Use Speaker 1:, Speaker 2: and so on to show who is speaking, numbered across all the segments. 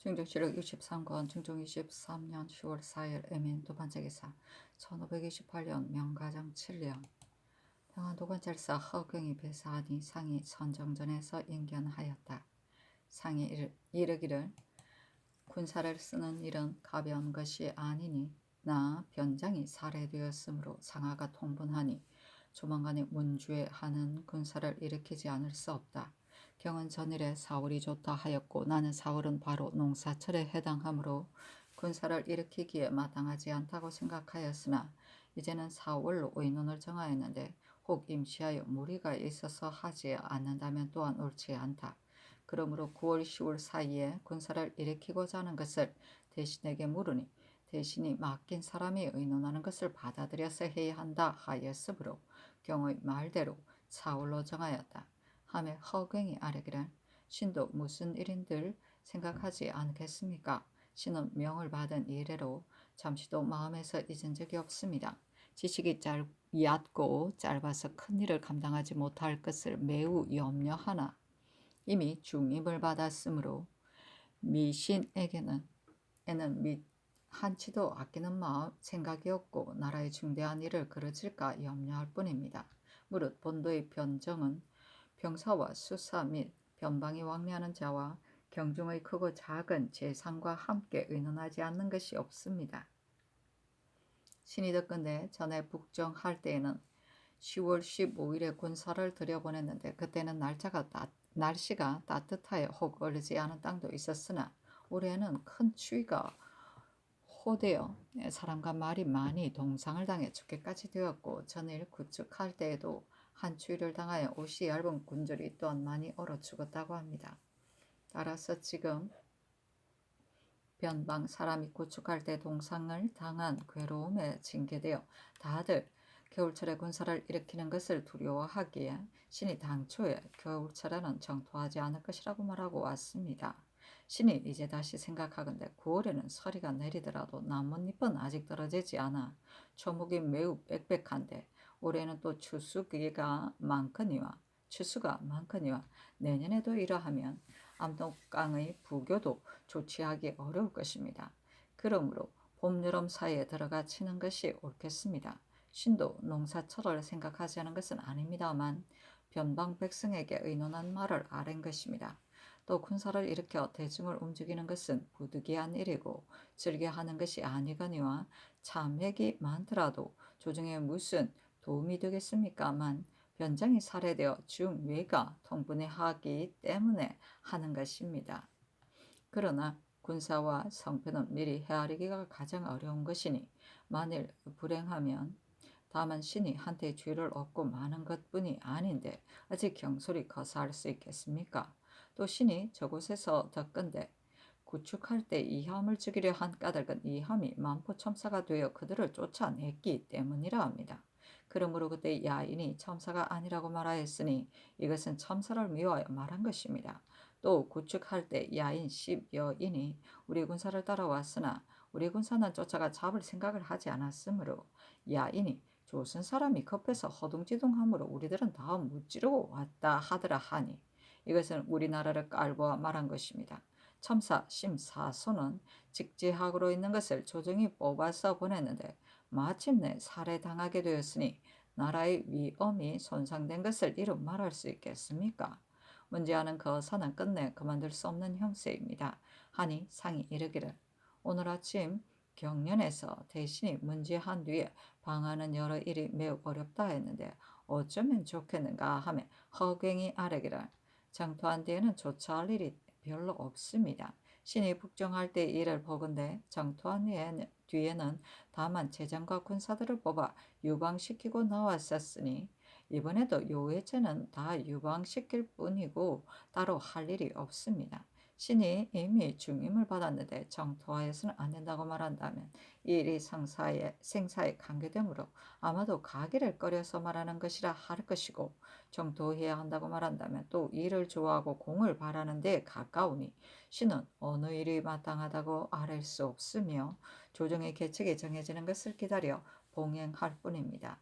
Speaker 1: 중종실록 63권 중종 23년 10월 4일 애민 두 번째 기사 1528년 명가정 7년 평안 도관찰사 허경이 배사하니 상이 선정전에서 인견하였다. 상이 이르기를 군사를 쓰는 일은 가벼운 것이 아니니 나 변장이 살해되었으므로 상하가 통분하니 조만간에 문주에 하는 군사를 일으키지 않을 수 없다. 경은 전일에 사월이 좋다 하였고 나는 사월은 바로 농사철에 해당하므로 군사를 일으키기에 마땅하지 않다고 생각하였으나 이제는 사월로 의논을 정하였는데 혹 임시하여 무리가 있어서 하지 않는다면 또한 옳지 않다. 그러므로 9월 10월 사이에 군사를 일으키고자 하는 것을 대신에게 물으니 대신이 맡긴 사람이 의논하는 것을 받아들여서 해야 한다 하였으므로 경의 말대로 사월로 정하였다. 하매 허경이 아뢰기를 신도 무슨 일인들 생각하지 않겠습니까? 신은 명을 받은 이래로 잠시도 마음에서 잊은 적이 없습니다. 지식이 얕고 짧아서 큰 일을 감당하지 못할 것을 매우 염려하나 이미 중임을 받았으므로 미신에게는 한치도 아끼는 마음 생각이 없고 나라의 중대한 일을 그르칠까 염려할 뿐입니다. 무릇 본도의 변정은 병사와 수사 및 변방이 왕래하는 자와 경중의 크고 작은 재상과 함께 의논하지 않는 것이 없습니다. 신이 듣건대 전에 북정할 때에는 10월 15일에 군사를 들여보냈는데 그때는 날씨가 따뜻하여 혹 얼지 않은 땅도 있었으나 올해는 큰 추위가 호되어 사람과 말이 많이 동상을 당해 죽게까지 되었고 전일 구축할 때에도 한 추위를 당하여 옷이 얇은 군졸이 또한 많이 얼어 죽었다고 합니다. 따라서 지금 변방 사람이 구축할 때 동상을 당한 괴로움에 징계되어 다들 겨울철에 군사를 일으키는 것을 두려워하기에 신이 당초에 겨울철에는 정토하지 않을 것이라고 말하고 왔습니다. 신이 이제 다시 생각하건대 9월에는 서리가 내리더라도 나뭇잎은 아직 떨어지지 않아 초목이 매우 빽빽한데 올해는 또 추수가 많거니와 내년에도 이러하면 압록강의 부교도 조치하기 어려울 것입니다. 그러므로 봄, 여름 사이에 들어가 치는 것이 옳겠습니다. 신도 농사철을 생각하지 않은 것은 아닙니다만 변방 백성에게 의논한 말을 아랜 것입니다. 또 군사를 일으켜 대중을 움직이는 것은 부득이한 일이고 즐겨하는 것이 아니거니와 참액이 많더라도 조정에 무슨 도움이 되겠습니까만 변장이 살해되어 중외가 통분해하기 때문에 하는 것입니다. 그러나 군사와 성패는 미리 헤아리기가 가장 어려운 것이니 만일 불행하면 다만 신이 한때 죄를 얻고 마는 것뿐이 아닌데 어찌 경솔이 거사할 수 있겠습니까? 또 신이 저곳에서 덕건대 구축할 때 이함을 죽이려 한 까닭은 이함이 만포첨사가 되어 그들을 쫓아냈기 때문이라 합니다. 그러므로 그때 야인이 첨사가 아니라고 말하였으니 이것은 첨사를 미워하여 말한 것입니다. 또 구축할 때 야인 10여인이 우리 군사를 따라왔으나 우리 군사는 쫓아가 잡을 생각을 하지 않았으므로 야인이 조선 사람이 급해서 허둥지둥하므로 우리들은 다 무찌르고 왔다 하더라 하니 이것은 우리나라를 깔보아 말한 것입니다. 첨사 심사소는 직제학으로 있는 것을 조정이 뽑아서 보냈는데 마침내 살해당하게 되었으니 나라의 위엄이 손상된 것을 이루 말할 수 있겠습니까? 문제하는 거사는 끝내 그만둘 수 없는 형세입니다. 하니 상이 이르기를 오늘 아침 경련에서 대신이 문제한 뒤에 방하는 여러 일이 매우 어렵다 했는데 어쩌면 좋겠는가 하며 허경이 아뢰기를 장토한 뒤에는 조처할 일이 별로 없습니다. 신이 북정할 때 일을 보건대 장토한 뒤에는 다만 재장과 군사들을 뽑아 유방시키고 나왔었으니 이번에도 요외제는 다 유방시킬 뿐이고 따로 할 일이 없습니다. 신이 이미 중임을 받았는데 정토하여서는 안 된다고 말한다면 이 일이 생사에 관계되므로 아마도 가기를 꺼려서 말하는 것이라 할 것이고 정토해야 한다고 말한다면 또 일을 좋아하고 공을 바라는 데 가까우니 신은 어느 일이 마땅하다고 아랠 수 없으며 조정의 계책이 정해지는 것을 기다려 봉행할 뿐입니다.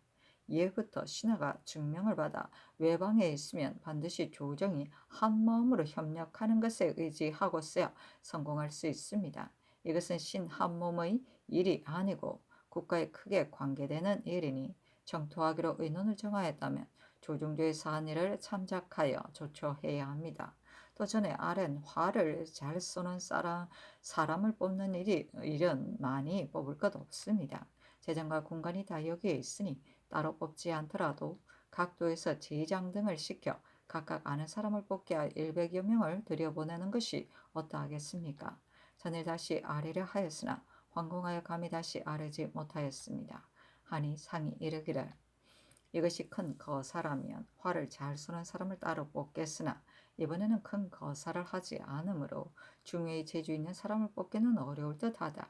Speaker 1: 예부터 신하가 증명을 받아 외방에 있으면 반드시 조정이 한마음으로 협력하는 것에 의지하고서야 성공할 수 있습니다. 이것은 신한몸의 일이 아니고 국가에 크게 관계되는 일이니 정토하기로 의논을 정하였다면 조중조의 사안일을 참작하여 조처해야 합니다. 또 전에 아랜 활을 잘 쏘는 사람을 뽑는 일은 많이 뽑을 것 없습니다. 재정과 공간이 다 여기에 있으니 따로 뽑지 않더라도 각도에서 제장 등을 시켜 각각 아는 사람을 뽑게 할 100여 명을 들여보내는 것이 어떠하겠습니까? 전일 다시 아뢰려 하였으나 황공하여 감히 다시 아뢰지 못하였습니다. 하니 상이 이르기를 이것이 큰 거사라면 활을 잘 쏘는 사람을 따로 뽑겠으나 이번에는 큰 거사를 하지 않으므로 중요히 재주 있는 사람을 뽑기는 어려울 듯하다.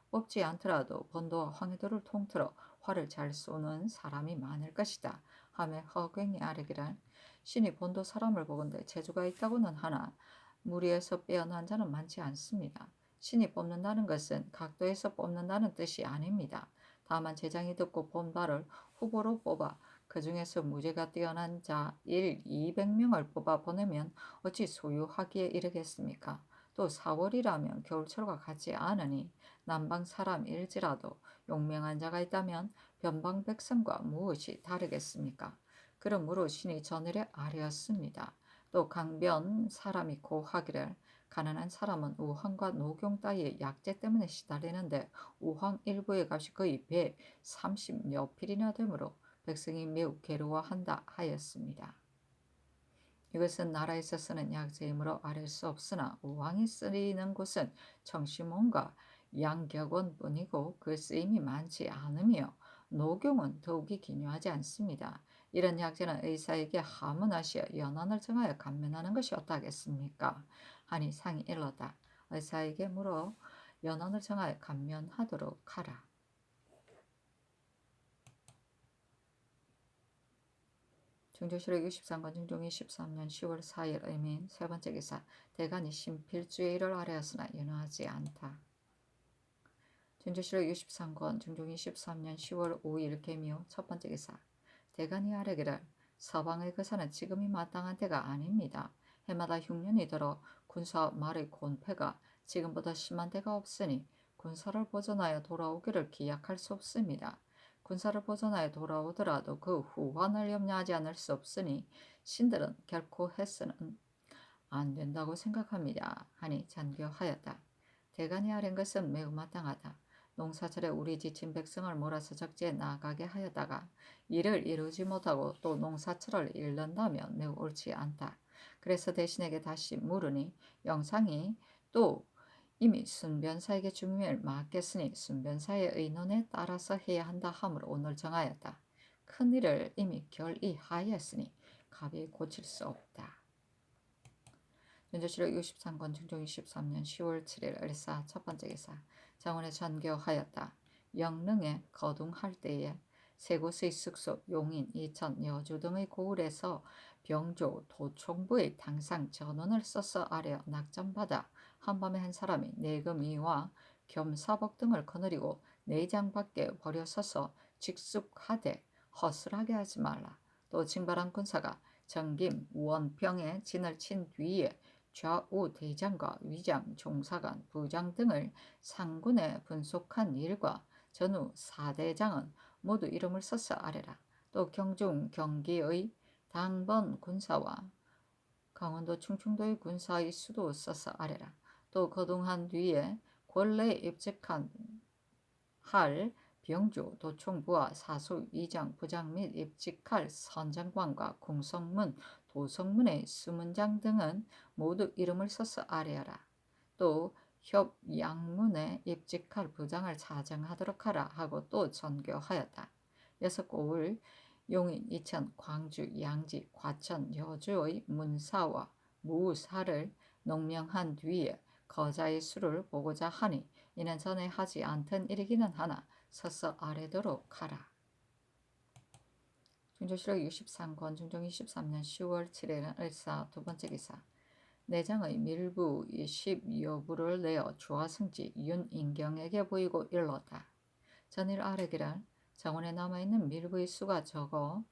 Speaker 1: 뽑지 않더라도 본도와 황해도를 통틀어 활을 잘 쏘는 사람이 많을 것이다. 하며 허경이 아뢰기를 신이 본도 사람을 보건대 재주가 있다고는 하나 무리에서 빼어난 자는 많지 않습니다. 신이 뽑는다는 것은 각도에서 뽑는다는 뜻이 아닙니다. 다만 제장이 듣고 본 바를 후보로 뽑아 그 중에서 무죄가 뛰어난 자 200명을 뽑아 보내면 어찌 소유하기에 이르겠습니까? 또 4월이라면 겨울철과 같지 않으니 남방 사람일지라도 용맹한 자가 있다면 변방 백성과 무엇이 다르겠습니까? 그러므로 신이 전일에 아뢰었습니다. 또 강변 사람이 고하기를 가난한 사람은 우황과 노경 따위의 약재 때문에 시달리는데 우황 일부의 값이 거의 배 30여 필이나 되므로 백성이 매우 괴로워한다 하였습니다. 이것은 나라에서 쓰는 약재이므로 아랠 수 없으나 우황이 쓰이는 곳은 청심원과 양격원뿐이고 그 쓰임이 많지 않으며 노경은 더욱이 기묘하지 않습니다. 이런 약재는 의사에게 하문하시어 연한을 정하여 감면하는 것이 어떠하겠습니까? 하니 상이 일렀다. 의사에게 물어 연한을 정하여 감면하도록 하라. 중조실록 63권 중종 23년 10월 4일 의민 세 번째 기사 대간이 신필주의 일을 아뢰었으나 연호하지 않다. 중조실록 63권 중종 23년 10월 5일 계미호 첫 번째 기사 대간이 아뢰기를 서방의 거사는 지금이 마땅한 때가 아닙니다. 해마다 흉년이 들어 군사 말의 곤패가 지금보다 심한 때가 없으니 군사를 보존하여 돌아오기를 기약할 수 없습니다. 군사를 보존하여 돌아오더라도 그 후환을 염려하지 않을 수 없으니 신들은 결코 해서는 안 된다고 생각합니다. 하니 잔교하였다. 대간이 아뢰는 것은 매우 마땅하다. 농사철에 우리 지친 백성을 몰아서 적지에 나가게 하였다가 이를 이루지 못하고 또 농사철을 잃는다면 매우 옳지 않다. 그래서 대신에게 다시 물으니 영상이 또 이미 순변사에게 주민을 맡겼으니 순변사의 의논에 따라서 해야 한다 하므로 오늘 정하였다. 큰 일을 이미 결의하였으니 갑이 고칠 수 없다. 윤조실록 63권 중종 23년 10월 7일 을사 첫 번째 기사 장원에 전교하였다. 영릉에 거둥할 때에 세 곳의 숙소 용인, 이천, 여주 등의 고을에서 병조, 도총부의 당상 전원을 써서 아뢰어 낙점받아 한밤에 한 사람이 내금이와 겸사복 등을 거느리고 내장 밖에 버려 서서 직숙하되 허술하게 하지 말라. 또 징발한 군사가 정김, 원평에 진을 친 뒤에 좌우 대장과 위장, 종사관, 부장 등을 상군에 분속한 일과 전후 사대장은 모두 이름을 써서 아뢰라. 또 경중, 경기의 당번 군사와 강원도, 충청도의 군사의 수도 써서 아뢰라. 또 거동한 뒤에 권례에 입직한 할 병주, 도총부와 사수, 위장, 부장 및 입직할 선장관과 궁성문, 도성문의 수문장 등은 모두 이름을 써서 아뢰어라. 또 협양문에 입직할 부장을 자정하도록 하라 하고 또 전교하였다. 여섯 고을 용인, 이천, 광주, 양지, 과천, 여주의 문사와 무사를 농명한 뒤에 거자의 수를 보고자 하니 이는 전에 하지 않던 일이기는 하나 서서 아뢰도록 하라. 중조실록 63권 중종 23년 10월 7일은 을사 두 번째 기사 내장의 밀부 10여부를 내어 주하승지 윤인경에게 보이고 일렀다. 전일 아뢰기를 정원에 남아있는 밀부의 수가 적어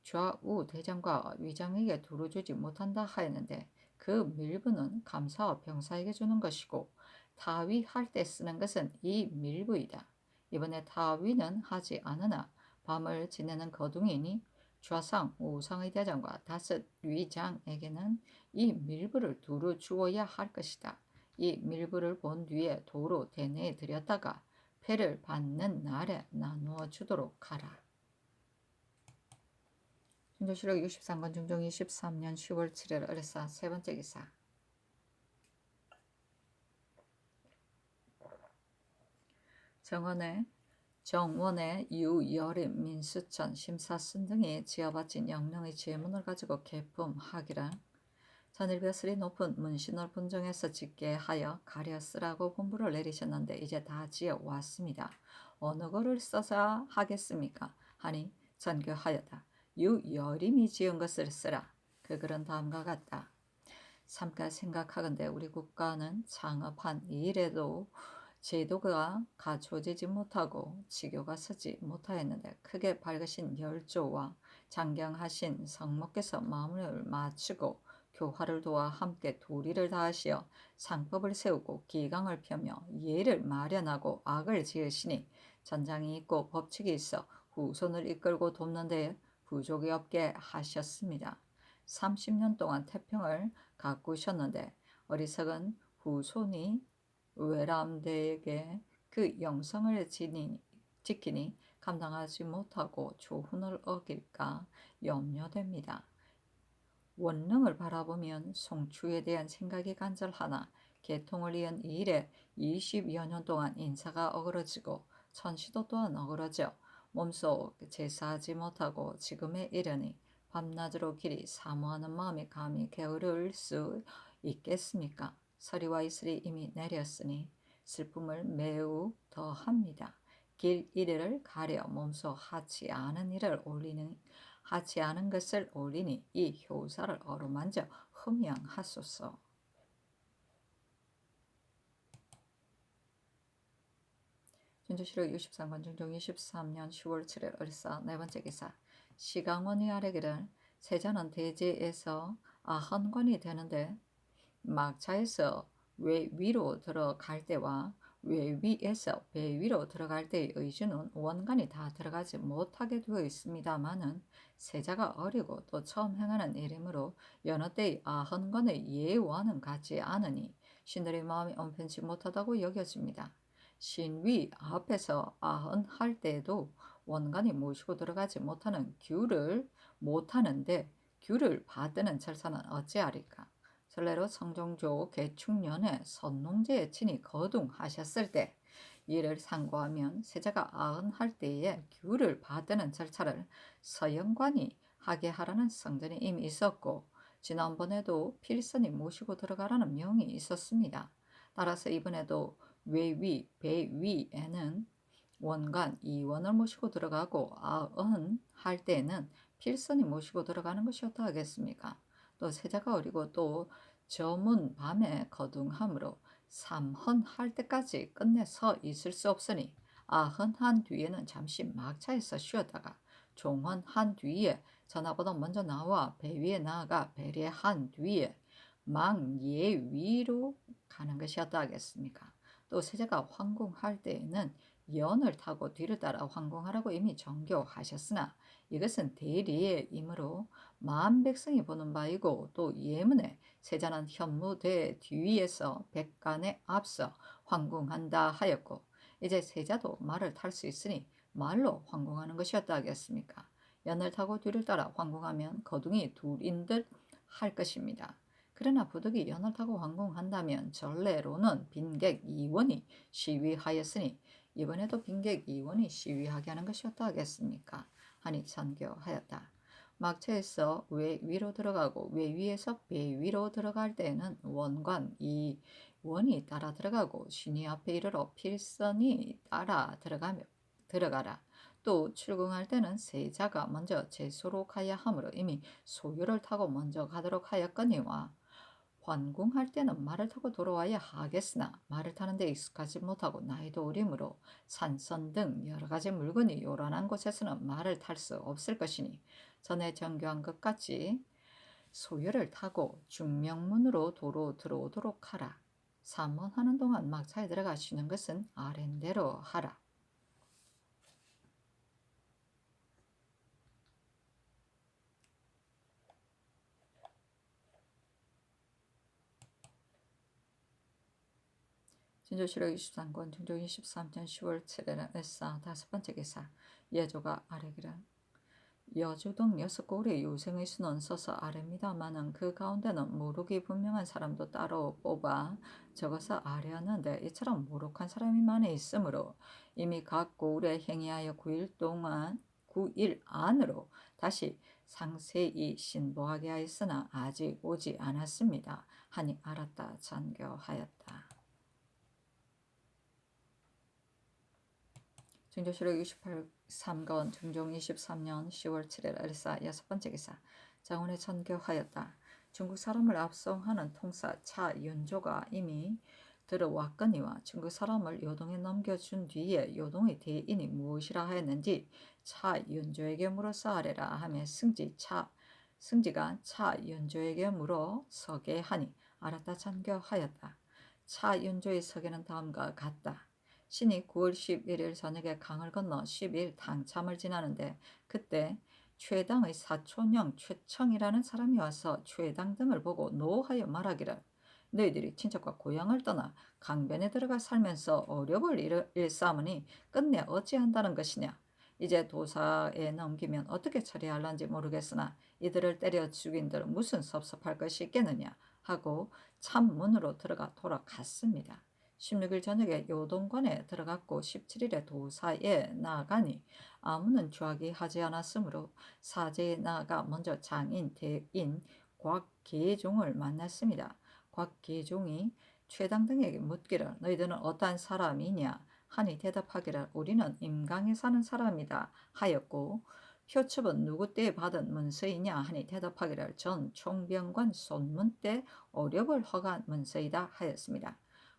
Speaker 1: 좌우 대장과 위장에게 두루 주지 못한다 하였는데 그 밀부는 감사와 병사에게 주는 것이고 타위할 때 쓰는 것은 이 밀부이다. 이번에 타위는 하지 않으나 밤을 지내는 거둥이니 좌상, 우상의 대장과 다섯 위장에게는 이 밀부를 두루 주어야 할 것이다. 이 밀부를 본 뒤에 도로 대내에 들였다가 패를 받는 날에 나누어 주도록 하라. 신조실록 63권 중종 23년 10월 7일 을사 세 번째 기사. 정원의 유여림, 민수천, 심사순 등이 지어바친 영령의 제문을 가지고 개품하기를 천일벼슬이 높은 문신을 분정해서 짓게 하여 가려 쓰라고 분부를 내리셨는데 이제 다 지어 왔습니다. 어느 거를 써서 하겠습니까? 하니 전교하였다. 유여림이 지은 것을 쓰라. 그 글은 다음과 같다. 삼가 생각하건대 우리 국가는 창업한 이래도 제도가 갖춰지지 못하고 지교가 서지 못하였는데 크게 밝으신 열조와 장경하신 성모께서 마음을 맞추고 교화를 도와 함께 도리를 다하시어 상법을 세우고 기강을 펴며 예를 마련하고 악을 지으시니 전장이 있고 법칙이 있어 후손을 이끌고 돕는 데 부족이 없게 하셨습니다. 30년 동안 태평을 가꾸셨는데 어리석은 후손이 외람되게 그 영성을 지키니 감당하지 못하고 조훈을 어길까 염려됩니다. 원능을 바라보면 송추에 대한 생각이 간절하나 개통을 이은 이래 20여 년 동안 인사가 어그러지고 천시도 또한 어그러져 몸소 제사하지 못하고 지금에 이르니 밤낮으로 길이 사모하는 마음이 감히 게으를 수 있겠습니까? 서리와 이슬이 이미 내렸으니 슬픔을 매우 더합니다. 길 이르를 가려 몸소 하지 않은 것을 올리니 이 효사를 어루만져 흠양하소서. 신조실록 63권 중종 23년 10월 7일 을사 네 번째 기사. 시강원이 아뢰기를 세자는 대제에서 아헌관이 되는데 막차에서 외위로 들어갈 때와 외위에서 배위로 들어갈 때의 의주는 원간이 다 들어가지 못하게 되어 있습니다마는 세자가 어리고 또 처음 행하는 일이므로 여느 때의 아헌관의 예와는 같지 않으니 신들의 마음이 온편치 못하다고 여겨집니다. 신위 앞에서 아헌할 때에도 원간이 모시고 들어가지 못하는 못하는데 규를 받드는 절차는 어찌하리까? 설례로 성종조 개축년에 선농제에 친히 거둥하셨을 때 이를 상고하면 세자가 아흔할 때에 규를 받드는 절차를 서영관이 하게 하라는 성전이 이미 있었고 지난번에도 필선이 모시고 들어가라는 명이 있었습니다. 따라서 이번에도 외위, 배위에는 원관, 이원을 모시고 들어가고 아흔할 때에는 필선이 모시고 들어가는 것이 어떠하겠습니까? 또 세자가 어리고 또 저문 밤에 거둥함으로 삼헌할 때까지 끝내 서 있을 수 없으니 아헌한 뒤에는 잠시 막차에서 쉬었다가 종헌한 뒤에 전하보다 먼저 나와 배 위에 나아가 배례한 뒤에 망예위로 가는 것이 어떠하겠습니까? 또 세자가 황궁할 때에는 연을 타고 뒤를 따라 황궁하라고 이미 정교하셨으나 이것은 대리의 이므로 만 백성이 보는 바이고 또 예문에 세자는 현무대 뒤에서 백간에 앞서 황궁한다 하였고 이제 세자도 말을 탈 수 있으니 말로 황궁하는 것이었다 하겠습니까? 연을 타고 뒤를 따라 황궁하면 거둥이 둘인 듯 할 것입니다. 그러나 부득이 연을 타고 황궁한다면 전례로는 빈객 2원이 시위하였으니 이번에도 빈객 2원이 시위하게 하는 것이었다 하겠습니까? 하니 전교하였다. 막차에서 외위로 들어가고 외위에서 배위로 들어갈 때에는 원관 2원이 따라 들어가고 신이 앞에 이르러 필선이 따라 들어가라. 또 출궁할 때는 세자가 먼저 제소로 가야 하므로 이미 소유를 타고 먼저 가도록 하였거니와 관궁할 때는 말을 타고 돌아와야 하겠으나 말을 타는 데 익숙하지 못하고 나이도 어리므로 산선 등 여러 가지 물건이 요란한 곳에서는 말을 탈 수 없을 것이니 전에 정교한 것 같이 소유를 타고 중명문으로 도로 들어오도록 하라. 삼원하는 동안 막차에 들어가 쉬는 것은 아랜대로 하라. 진조실록 23권 중종 23년 10월 7일은 을사 다섯 번째 기사 예조가 아래기라. 여주동 6고을의 요생의 수는 서서 아래입니다마는 그 가운데는 모르기 분명한 사람도 따로 뽑아 적어서 아래하는데 이처럼 모록한 사람이 많이 있으므로 이미 각 고을에 행위하여 9일 안으로 다시 상세히 신보하게 하였으나 아직 오지 않았습니다. 하니 알았다 잔교하였다. 중조실록 28삼권 중종 23년 10월 7일 을사 여섯 번째 기사 장원에 전교하였다. 중국 사람을 압송하는 통사 차윤조가 이미 들어왔거니와 중국 사람을 요동에 넘겨준 뒤에 요동의 대인이 무엇이라 하였는지 차윤조에게 물어서 아래라 하며 승지가 차윤조에게 물어 서게 하니 알았다 전교하였다. 차윤조의 서계는 다음과 같다. 신이 9월 11일 저녁에 강을 건너 10일 당참을 지나는데 그때 최당의 사촌형 최청이라는 사람이 와서 최당 등을 보고 노하여 말하기를 너희들이 친척과 고향을 떠나 강변에 들어가 살면서 어려움을 일삼으니 끝내 어찌한다는 것이냐. 이제 도사에 넘기면 어떻게 처리할런지 모르겠으나 이들을 때려 죽인들 무슨 섭섭할 것이 있겠느냐 하고 참문으로 들어가 돌아갔습니다. 16일 저녁에 요동관에 들어갔고 17일에 도사에 나아가니 아무는 주하기 하지 않았으므로 사제에 나아가 먼저 장인 대인 곽계종을 만났습니다. 곽계종이 최당 등에게 묻기를 너희들은 어떠한 사람이냐 하니 대답하기를 우리는 임강에 사는 사람이다 하였고 표첩은 누구 때 받은 문서이냐 하니 대답하기를 전 총병관 손문 때 어렵을 허간 문서이다 하였습니다.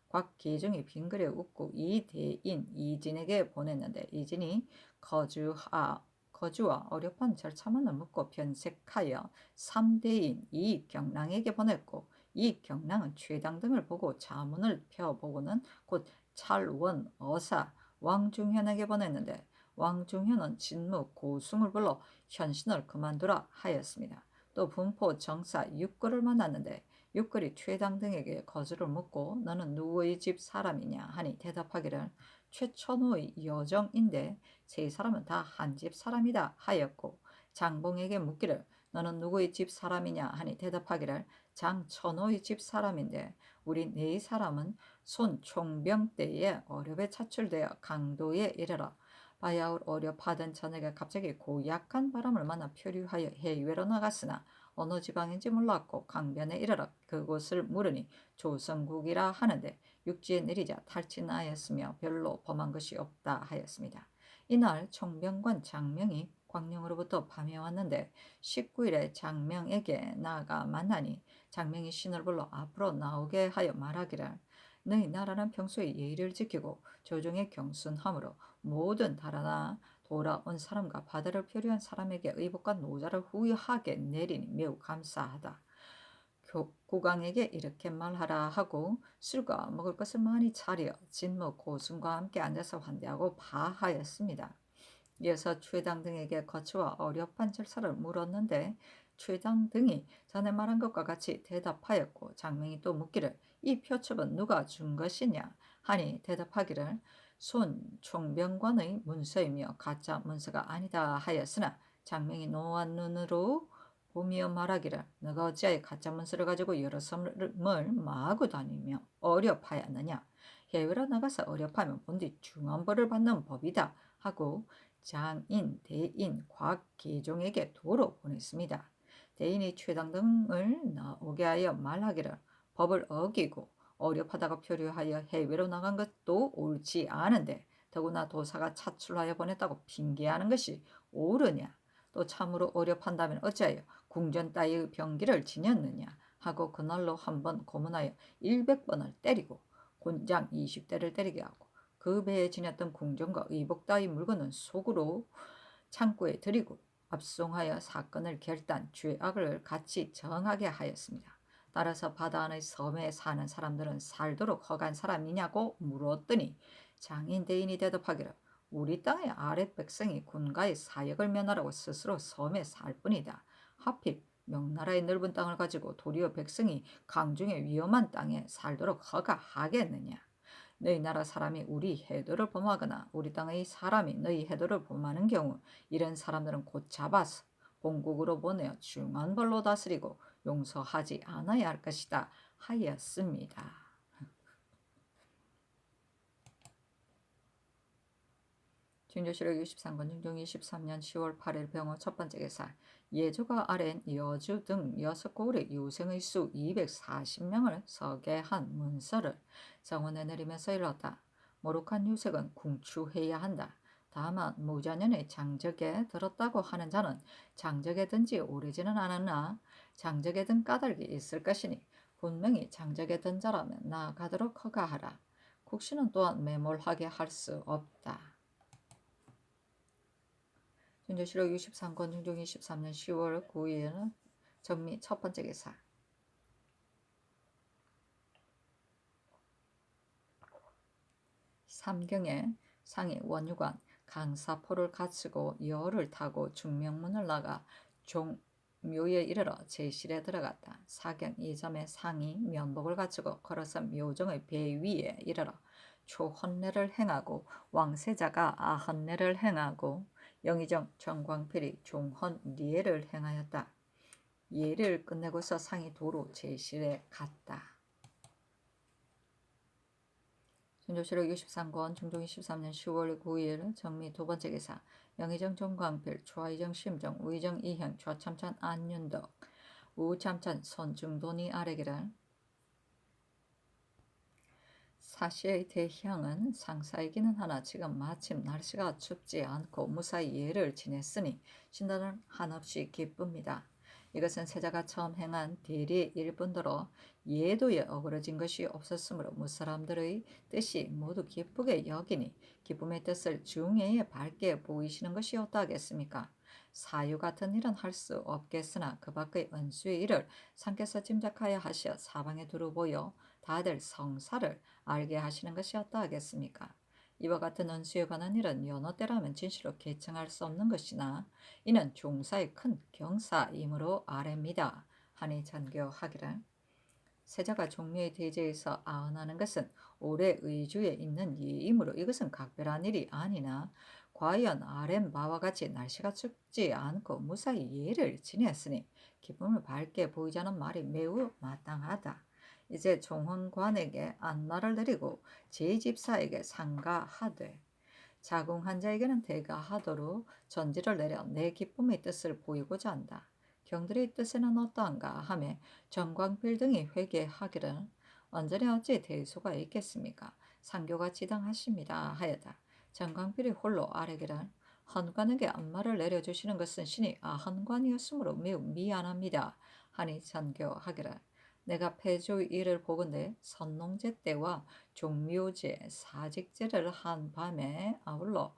Speaker 1: 곽계종이 빙그레 웃고 이 대인 이진에게 보냈는데 이진이 거주와 어렵한 절차만을 묻고 변색하여 3대인 이경랑에게 보냈고 이경랑은 최당 등을 보고 자문을 펴보고는 곧 찰원 어사 왕중현에게 보냈는데 왕중현은 진무 고승을 불러 현신을 그만두라 하였습니다. 또 분포 정사 육거를 만났는데 육거리 최당 등에게 거주를 묻고 너는 누구의 집 사람이냐 하니 대답하기를 최천호의 여정인데 세 사람은 다 한 집 사람이다 하였고 장봉에게 묻기를 너는 누구의 집 사람이냐 하니 대답하기를 장천호의 집 사람인데 우리 네 사람은 손 총병 때에 어렵에 차출되어 강도에 이르러 바야흐로 어렵하던 저녁에 갑자기 고약한 바람을 만나 표류하여 해외로 나갔으나 어느 지방인지 몰랐고 강변에 이르러 그곳을 물으니 조선국이라 하는데 육지에 내리자 탈진하였으며 별로 범한 것이 없다 하였습니다. 이날 총병관 장명이 광령으로부터 밤에 왔는데 19일에 장명에게 나아가 만나니 장명이 신을 불러 앞으로 나오게 하여 말하기를 너희 나라는 평소에 예의를 지키고 조정에 경순함으로 모든 달아나 돌아온 사람과 바다를 표류한 사람에게 의복과 노자를 후하게 내리니 매우 감사하다. 국왕에게 이렇게 말하라 하고 술과 먹을 것을 많이 차려 진무 고순과 함께 앉아서 환대하고 바하였습니다. 이어서 최당 등에게 거치와 어렵한 절차를 물었는데 최당 등이 전에 말한 것과 같이 대답하였고 장명이 또 묻기를 이 표첩은 누가 준 것이냐 하니 대답하기를 손 총병관의 문서이며 가짜 문서가 아니다 하였으나 장명이 노한 눈으로 보며 말하기를 너가 어찌하여 가짜 문서를 가지고 여러 섬을 마구 다니며 어렵하였느냐 해외로 나가서 어렵하면 본디 중언벌을 받는 법이다 하고 장인, 대인, 곽계종에게 도로 보냈습니다. 대인이 최당 등을 나오게 하여 말하기를 법을 어기고 어렵하다가 표류하여 해외로 나간 것도 옳지 않은데 더구나 도사가 차출하여 보냈다고 핑계하는 것이 옳으냐 또 참으로 어렵한다면 어찌하여 궁전 따위의 병기를 지녔느냐 하고 그날로 한번 고문하여 100번을 때리고 곤장 20대를 때리게 하고 그 배에 지녔던 궁정과 의복 따위 물건은 속으로 창고에 들이고 압송하여 사건을 결단, 죄악을 같이 정하게 하였습니다. 따라서 바다 안의 섬에 사는 사람들은 살도록 허간 사람이냐고 물었더니 장인 대인이 대답하기를 우리 땅의 아랫 백성이 군가의 사역을 면하라고 스스로 섬에 살 뿐이다. 하필 명나라의 넓은 땅을 가지고 도리어 백성이 강중의 위험한 땅에 살도록 허가하겠느냐. 너희 나라 사람이 우리 해도를 범하거나 우리 땅의 사람이 너희 해도를 범하는 경우 이런 사람들은 곧 잡아서 본국으로 보내어 중한벌로 다스리고 용서하지 않아야 할 것이다 하였습니다. 진조실록 63권 중종 23년 10월 8일 병호 첫 번째 계사 예조가 아랜 여주 등 6고을의 유생의 수 240명을 서계한 문서를 정원에 내리면서 일렀다. 모룩한 유색은 궁추해야 한다. 다만 무자년의 장적에 들었다고 하는 자는 장적에 든지 오래지는 않았나 장적에 든 까닭이 있을 것이니 분명히 장적에 든 자라면 나아가도록 허가하라. 국시는 또한 매몰하게 할 수 없다. 진조실록 63권 중종 23년 10월 9일 정미 첫 번째 기사 삼경에 상이 원유관 강사포를 갖추고 여를 타고 중명문을 나가 종묘에 이르러 제실에 들어갔다. 사경 이점에 상이 면복을 갖추고 걸어서 묘정의 배 위에 이르러 초헌례를 행하고 왕세자가 아헌례를 행하고 영의정 정광필이 종헌리에를 행하였다. 예를 끝내고서 상이 도로 제실에 갔다. 진조실록 63권 중종 23년 10월 9일 정미 두 번째 기사 영의정 정광필 좌의정 심정 우의정 이형 좌참찬 안윤덕 우참찬 손중돈이 아래기를 사시의 대형은 상사이기는 하나 지금 마침 날씨가 춥지 않고 무사히 예를 지냈으니 신도는 한없이 기쁩니다. 이것은 세자가 처음 행한 대리 일뿐더러 예도에 어그러진 것이 없었으므로 무사람들의 뜻이 모두 기쁘게 여기니 기쁨의 뜻을 중예에 밝게 보이시는 것이었다 하겠습니까? 사유 같은 일은 할 수 없겠으나 그 밖의 은수의 일을 상께서 짐작하여 하시어 사방에 두루 보여 다들 성사를 알게 하시는 것이 어떠 하겠습니까? 이와 같은 은수에 관한 일은 여느 때라면 진실로 계청할 수 없는 것이나 이는 종사의 큰 경사이므로 아뢰입니다. 하니 전교하기를 세자가 종묘의 대제에서 아언하는 것은 올해 의주에 있는 예이므로 이것은 각별한 일이 아니나 과연 아랜 바와 같이 날씨가 춥지 않고 무사히 예를 지냈으니 기쁨을 밝게 보이자는 말이 매우 마땅하다. 이제 종헌관에게 안마를 드리고 제 집사에게 상가하되 자궁한 자에게는 대가하도록 전지를 내려 내 기쁨의 뜻을 보이고자 한다. 경들의 뜻에는 어떠한가 하매 정광필 등이 회개하기를 언전에 어찌 대수가 있겠습니까? 상교가 지당하십니다 하였다. 정광필이 홀로 아뢰기를 헌관에게 안마를 내려주시는 것은 신이 아헌관이었으므로 매우 미안합니다 하니 전교하기를 내가 폐조의 일을 보건대 선농제 때와 종묘제 사직제를 한 밤에 아울러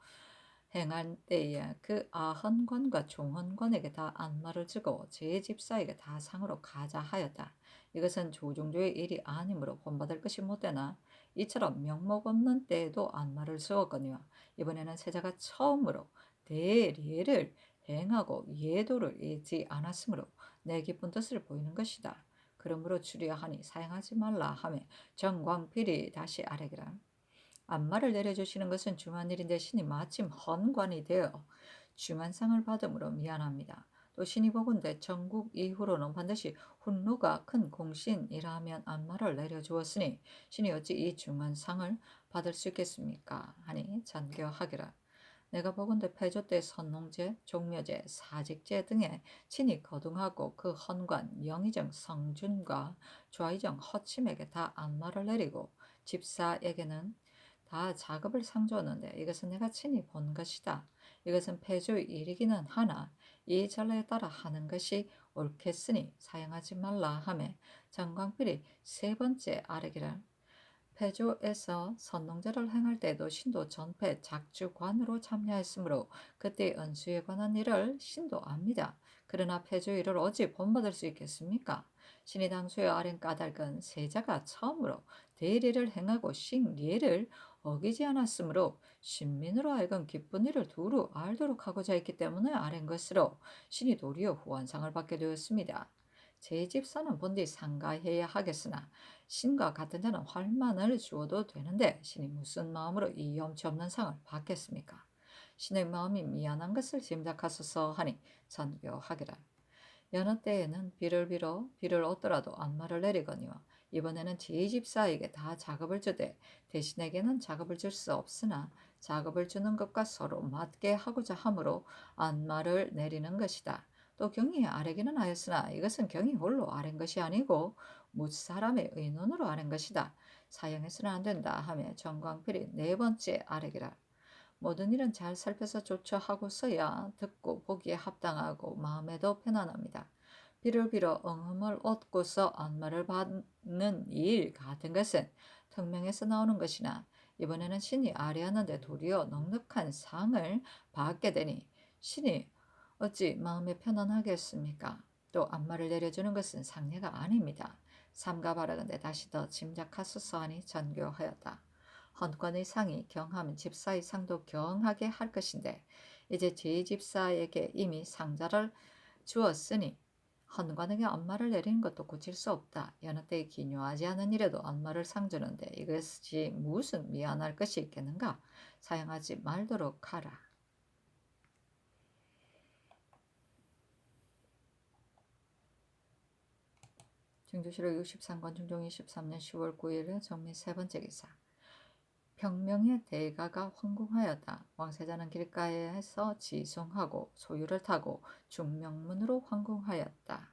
Speaker 1: 행한 때에 그 아헌관과 종헌관에게 다 안마를 주고 제 집사에게 다 상으로 가자 하였다. 이것은 조종조의 일이 아니므로 본받을 것이 못되나 이처럼 명목 없는 때에도 안마를 주었거니와 이번에는 세자가 처음으로 대례를 행하고 예도를 잊지 않았으므로 내 기쁜 뜻을 보이는 것이다. 그러므로 주리하니 사양하지 말라 하며 정광필이 다시 아뢰기라. 안마를 내려주시는 것은 중한 일인데 신이 마침 헌관이 되어 중한상을 받음으로 미안합니다. 또 신이 보건대 전국 이후로는 반드시 훈루가 큰 공신이라면 안마를 내려주었으니 신이 어찌 이 중한상을 받을 수 있겠습니까? 하니 전교하기라. 내가 보건대 폐조 때 선농제, 종묘제, 사직제 등에 친히 거둥하고 그 헌관 영의정 성준과 좌의정 허침에게 다 안마를 내리고 집사에게는 다 작업을 상주었는데 이것은 내가 친히 본 것이다. 이것은 폐조의 일이기는 하나 이 전례에 따라 하는 것이 옳겠으니 사용하지 말라 하며 전광필이 세 번째 아래기를 폐조에서 선농제를 행할 때에도 신도 전폐 작주관으로 참여했으므로 그때 은수에 관한 일을 신도 압니다. 그러나 폐조일을 어찌 본받을 수 있겠습니까? 신이 당수의 아랜 까닭은 세자가 처음으로 대리를 행하고 신리를 어기지 않았으므로 신민으로 하여금 기쁜 일을 두루 알도록 하고자 했기 때문에 아랜 것으로 신이 도리어 후원상을 받게 되었습니다. 제 집사는 본디 상가해야 하겠으나 신과 같은 자는 활만을 주어도 되는데 신이 무슨 마음으로 이 염치 없는 상을 받겠습니까? 신의 마음이 미안한 것을 짐작하소서 하니 전교하기를 여느 때에는 비를 빌어 비를 얻더라도 안마를 내리거니와 이번에는 제 집사에게 다 작업을 주되 대신에게는 작업을 줄 수 없으나 작업을 주는 것과 서로 맞게 하고자 함으로 안마를 내리는 것이다. 또 경이 아뢰기는 하였으나 이것은 경이 홀로 아랜 것이 아니고 뭇 사람의 의논으로 아랜 것이다. 사형해서는 안 된다 하며 정광필이 네 번째 아뢰기라. 모든 일은 잘 살펴서 조처하고서야 듣고 보기에 합당하고 마음에도 편안합니다. 비를 빌어 응음을 얻고서 안마를 받는 일 같은 것은 특명에서 나오는 것이나 이번에는 신이 아뢰었는데 도리어 넉넉한 상을 받게 되니 신이 어찌 마음에 편안하겠습니까? 또 안마를 내려주는 것은 상례가 아닙니다. 삼가 바라건대 다시 더 짐작하소서 하니 전교하였다. 헌권의 상이 경하면 집사의 상도 경하게 할 것인데 이제 제 집사에게 이미 상자를 주었으니 헌관에게 안마를 내리는 것도 고칠 수 없다. 여느 때에 기묘하지 않은 일에도 안마를 상주는데 이것이 무슨 미안할 것이 있겠는가? 사용하지 말도록 하라. 증조실록 63권 중종 23년 10월 9일 정미 세 번째 기사. 평명의 대가가 황궁하였다. 왕세자는 길가에서 지송하고 소유를 타고 중명문으로 황궁하였다.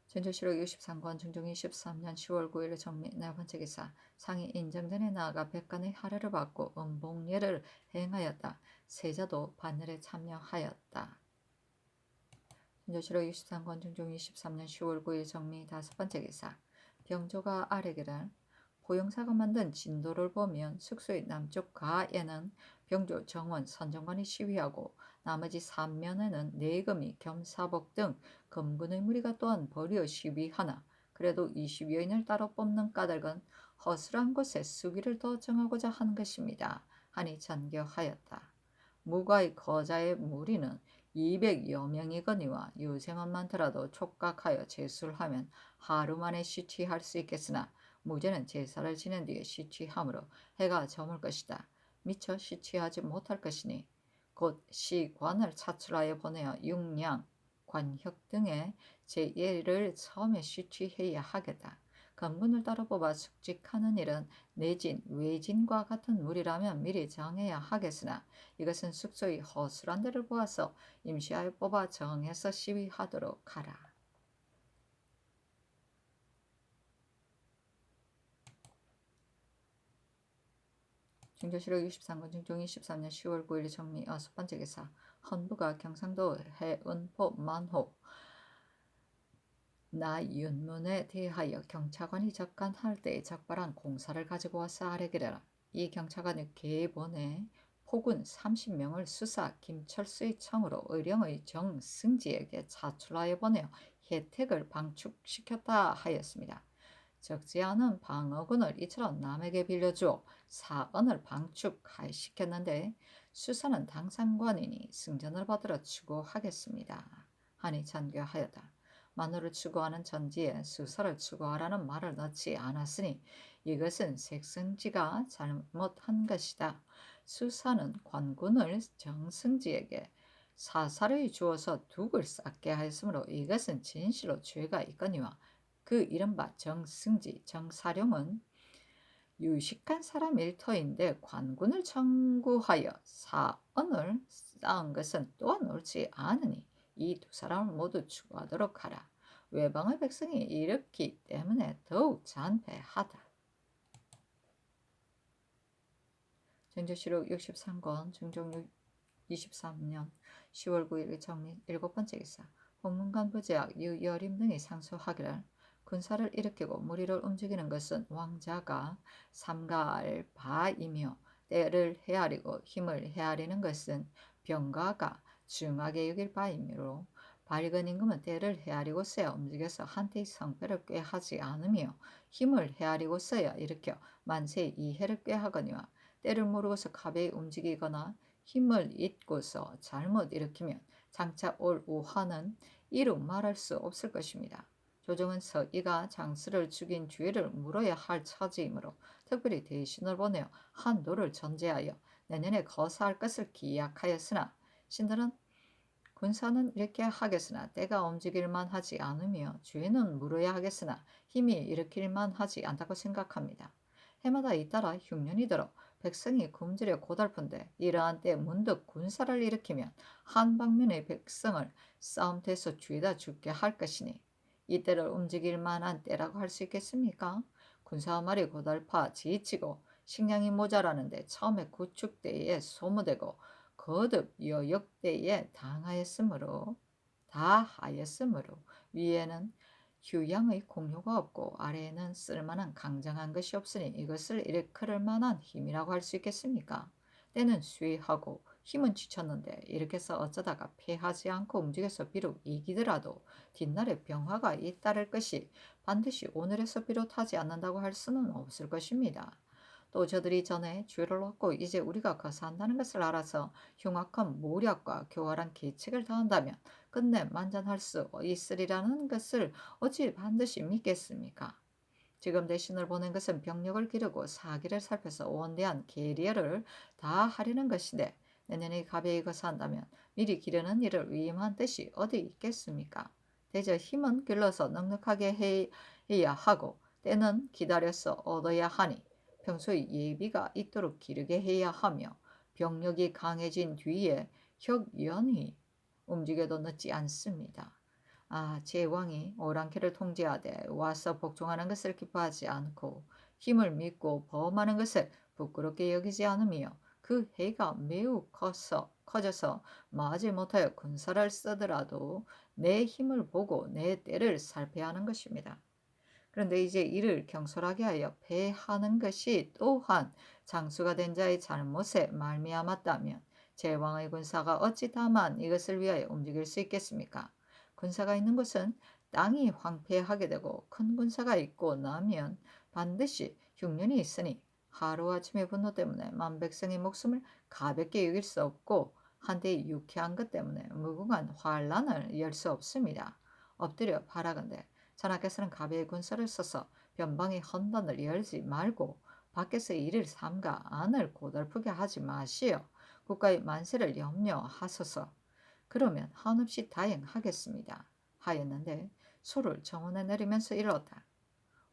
Speaker 1: 전조실록 63권 중종 23년 10월 9일 정미 네 번째 기사. 상이 인정전에 나아가 백관의 하례를 받고 음복례를 행하였다. 세자도 반열에 참여하였다. 전조실록 63권 중종 23년 10월 9일 정미 다섯 번째 기사. 병조가 아뢰기를 보영사가 만든 진도를 보면 숙소의 남쪽 가에는 병조 정원 선정관이 시위하고 나머지 삼면에는 내금이 겸사복 등 금군의 무리가 또한 벌이어 시위하나 그래도 20여인을 따로 뽑는 까닭은 허술한 곳에 수기를 더 정하고자 한 것입니다. 하니 전교하였다. 무가의 거자의 무리는 200여 명이거니와 유생은 많더라도 촉각하여 제수를 하면 하루 만에 시취할 수 있겠으나 무제는 제사를 지낸 뒤에 시취함으로 해가 저물 것이다. 미처 시취하지 못할 것이니 곧 시관을 차출하여 보내어 육량, 관혁 등의 제예를 처음에 시취해야 하겠다. 건군을 따로 뽑아 숙직하는 일은 내진, 외진과 같은 무리라면 미리 정해야 하겠으나 이것은 숙소의 허술한 데를 보아서 임시하여 뽑아 정해서 시위하도록 하라. 증조실록 63권 중종 23년 10월 9일 정미 여섯 번째 기사. 헌부가 경상도 해운포 만호 나윤문에 대하여 경차관이 적간할 때에 적발한 공사를 가지고 와서 아뢰기를 이 경차관의 계본에 포군 30명을 수사 김철수의 청으로 의령의 정승지에게 차출하여 보내어 혜택을 방축시켰다 하였습니다. 적지 않은 방어군을 이처럼 남에게 빌려주어 사언을 방축시켰는데 수사는 당상관이니 승전을 받으러 추구하겠습니다. 하니 전교하였다. 만호를 추구하는 전지에 수사를 추구하라는 말을 넣지 않았으니 이것은 색승지가 잘못한 것이다. 수사는 관군을 정승지에게 사사를 주어서 둑을 쌓게 하였으므로 이것은 진실로 죄가 있거니와 그 이른바 정승지, 정사룡은 유식한 사람 일터인데 관군을 청구하여 사언을 쌓은 것은 또한 옳지 않으니 이 두 사람을 모두 추구하도록 하라. 외방의 백성이 일으키기 때문에 더욱 잔패하다. 전조실록 63권 중종 23년 10월 9일 정리 일곱 번째 기사. 홍문관 부제학 유여림 등이 상소하기를 군사를 일으키고 무리를 움직이는 것은 왕자가 삼가할 바이며 때를 헤아리고 힘을 헤아리는 것은 병가가 중하게 여길 바이므로 밝은 임금은 때를 헤아리고 써야 움직여서 한때의 성패를 꾀하지 않으며 힘을 헤아리고 써야 일으켜 만세의 이해를 꾀하거니와 때를 모르고서 가벼이 움직이거나 힘을 잊고서 잘못 일으키면 장차 올 우환은 이루 말할 수 없을 것입니다. 조정은 서이가 장수를 죽인 주의를 물어야 할 처지이므로 특별히 대신을 보내어 한도를 전제하여 내년에 거사할 것을 기약하였으나 신들은 군사는 이렇게 하겠으나 때가 움직일만 하지 않으며 주의는 물어야 하겠으나 힘이 일으킬만 하지 않다고 생각합니다. 해마다 잇따라 흉년이 들어 백성이 굶주려 고달픈데 이러한 때 문득 군사를 일으키면 한 방면의 백성을 싸움터에서 죄다 죽게 할 것이니 이때를 움직일 만한 때라고 할 수 있겠습니까? 군사와 말이 고달파 지치고 식량이 모자라는데 처음에 구축대에 소모되고 거듭 여역대에 다하였으므로 위에는 휴양의 공효가 없고 아래에는 쓸만한 강장한 것이 없으니 이것을 일으킬 만한 힘이라고 할 수 있겠습니까? 때는 수위하고 힘은 지쳤는데 이렇게 해서 어쩌다가 패하지 않고 움직여서 비록 이기더라도 뒷날에 병화가 잇따를 것이 반드시 오늘에서 비롯하지 않는다고 할 수는 없을 것입니다. 또 저들이 전에 죄를 얻고 이제 우리가 거사한다는 것을 알아서 흉악한 모략과 교활한 계책을 다한다면 끝내 만전할 수 있으리라는 것을 어찌 반드시 믿겠습니까? 지금 대신을 보낸 것은 병력을 기르고 사기를 살펴서 원대한 계리를 다 하려는 것인데 내년에 가벼이 거사한다면 미리 기르는 일을 위임한 뜻이 어디 있겠습니까? 대저 힘은 길러서 넉넉하게 해야 하고 때는 기다려서 얻어야 하니 평소에 예비가 있도록 기르게 해야 하며 병력이 강해진 뒤에 혁연히 움직여도 늦지 않습니다. 제 왕이 오랑캐를 통제하되 와서 복종하는 것을 기뻐하지 않고 힘을 믿고 범하는 것을 부끄럽게 여기지 않으며 그 해가 매우 커져서 마지 못하여 군사를 쓰더라도 내 힘을 보고 내 때를 살펴야 하는 것입니다. 그런데 이제 이를 경솔하게 하여 패하는 것이 또한 장수가 된 자의 잘못에 말미암았다면 제왕의 군사가 어찌 다만 이것을 위하여 움직일 수 있겠습니까? 군사가 있는 곳은 땅이 황폐하게 되고 큰 군사가 있고 나면 반드시 흉년이 있으니 하루아침의 분노 때문에 만백성의 목숨을 가볍게 여길 수 없고 한때의 유쾌한 것 때문에 무궁한 환란을 열 수 없습니다. 엎드려 바라건대 전하께서는 가벼이 군사를 써서 변방의 헌단을 열지 말고 밖에서 일을 삼가 안을 고달프게 하지 마시어 국가의 만세를 염려하소서. 그러면 한없이 다행하겠습니다. 하였는데 소를 정원에 내리면서 일렀다.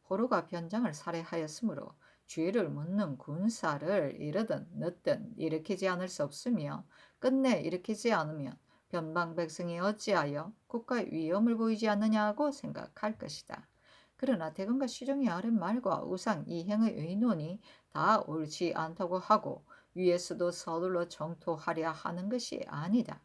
Speaker 1: 호루가 변장을 살해하였으므로 죄를 묻는 군사를 이르든 늦든 일으키지 않을 수 없으며 끝내 일으키지 않으면 변방 백성이 어찌하여 국가의 위험을 보이지 않느냐고 생각할 것이다. 그러나 대금과 시종이 아른 말과 우상 이행의 의논이 다 옳지 않다고 하고 위에서도 서둘러 정토하려 하는 것이 아니다.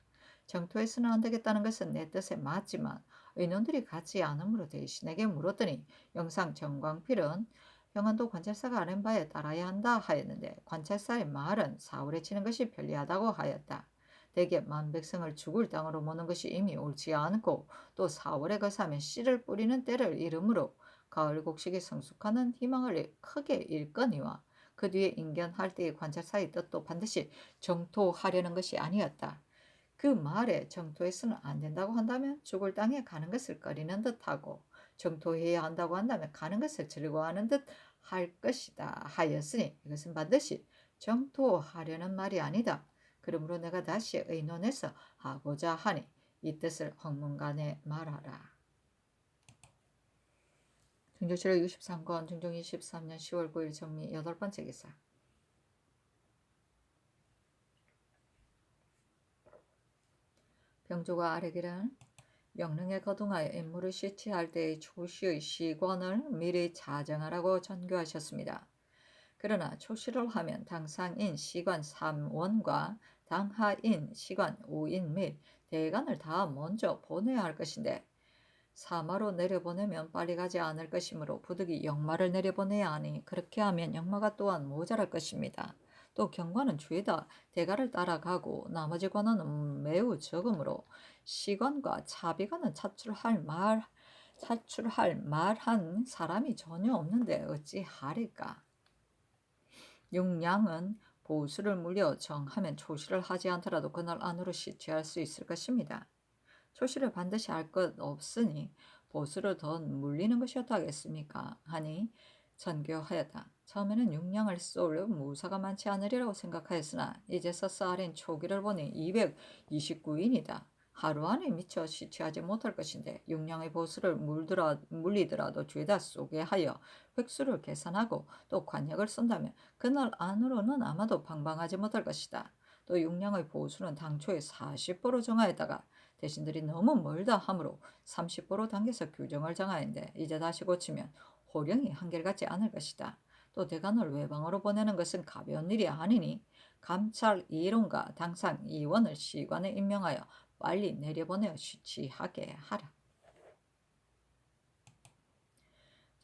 Speaker 1: 정토해서는 안 되겠다는 것은 내 뜻에 맞지만 의논들이 같지 않으므로 대신에게 물었더니 영상 정광필은 평안도 관찰사가 아는 바에 따라야 한다 하였는데 관찰사의 말은 사울에 치는 것이 편리하다고 하였다. 대개 만백성을 죽을 땅으로 모는 것이 이미 옳지 않고 또 사월에 거사하면 씨를 뿌리는 때를 이르므로 가을 곡식이 성숙하는 희망을 크게 잃거니와 그 뒤에 인견할 때의 관찰사의 뜻도 반드시 정토하려는 것이 아니었다. 그 말에 정토해서는 안 된다고 한다면 죽을 땅에 가는 것을 꺼리는 듯하고 정토해야 한다고 한다면 가는 것을 즐거워하는 듯 할 것이다 하였으니 이것은 반드시 정토하려는 말이 아니다. 그러므로 내가 다시 의논해서 하고자 하니 이 뜻을 황문간에 말하라. 중조실록 63권 중종 23년 10월 9일 정리 8번째 기사. 병조가 아뢰기를 명령에 거둥하여 임무를 실시할 때의 초시의 시권을 미리 자정하라고 전교하셨습니다. 그러나 초시를 하면 당상인 시관 3원과 당하인 시관 5인 및 대간을 다 먼저 보내야 할 것인데 사마로 내려보내면 빨리 가지 않을 것이므로 부득이 역마를 내려보내야 하니 그렇게 하면 역마가 또한 모자랄 것입니다. 또 경관은 죄다 대가를 따라가고 나머지 관원은 매우 적으므로 시관과 차비관은 차출할 말한 사람이 전혀 없는데 어찌하리까. 육량은 보수를 물려 정하면 초시를 하지 않더라도 그날 안으로 시취할 수 있을 것입니다. 초시를 반드시 할 것 없으니 보수를 더 물리는 것이었다 하겠습니까? 하니 전교하였다. 처음에는 육량을 쏠 무사가 많지 않으리라고 생각하였으나 이제서 쌓아린 초기를 보니 229인이다. 하루 안에 미처 시취하지 못할 것인데 육량의 보수를 물리더라도 죄다 쏘게 하여 획수를 계산하고 또 관역을 쓴다면 그날 안으로는 아마도 방방하지 못할 것이다. 또 육량의 보수는 당초에 40보로 정하였다가 대신들이 너무 멀다 하므로 30보로 당겨서 규정을 정하였는데 이제 다시 고치면 호령이 한결같지 않을 것이다. 또 대간을 외방으로 보내는 것은 가벼운 일이 아니니 감찰 이론과 당상 이원을 시관에 임명하여 빨리 내려보내어 쉬취하게 하라.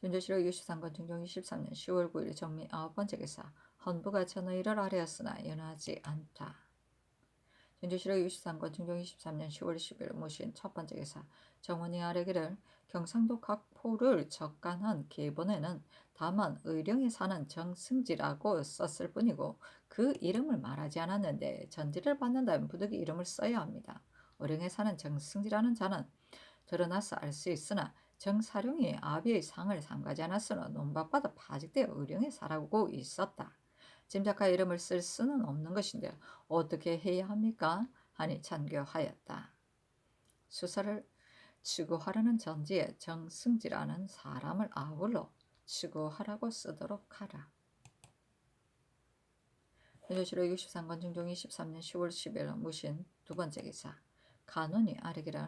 Speaker 1: 준조실록 23권 중종 23년 10월 9일 정미 9번째 기사. 헌부가 전의를 아뢰었으나 연하지 않다. 준조실록 23권 중종 23년 10월 10일 모신 첫번째 기사. 정원이 아뢰기를 경상도 각 포를 적간한 계본에는 다만 의령에 사는 정승지라고 썼을 뿐이고 그 이름을 말하지 않았는데 전지를 받는다면 부득이 이름을 써야 합니다. 의령에 사는 정승지라는 자는 드러나서 알 수 있으나 정사룡이 아비의 상을 삼가지 않았으나 논박받아 파직되어 의령에 살아오고 있었다. 짐작하여 이름을 쓸 수는 없는 것인데 어떻게 해야 합니까? 하니 찬교하였다. 수사를 추구하라는 전지에 정승지라는 사람을 아울러 추구하라고 쓰도록 하라. 현조실록 63권 중종 23년 10월 10일 무신 두번째 기사. 간운이 아뢰기를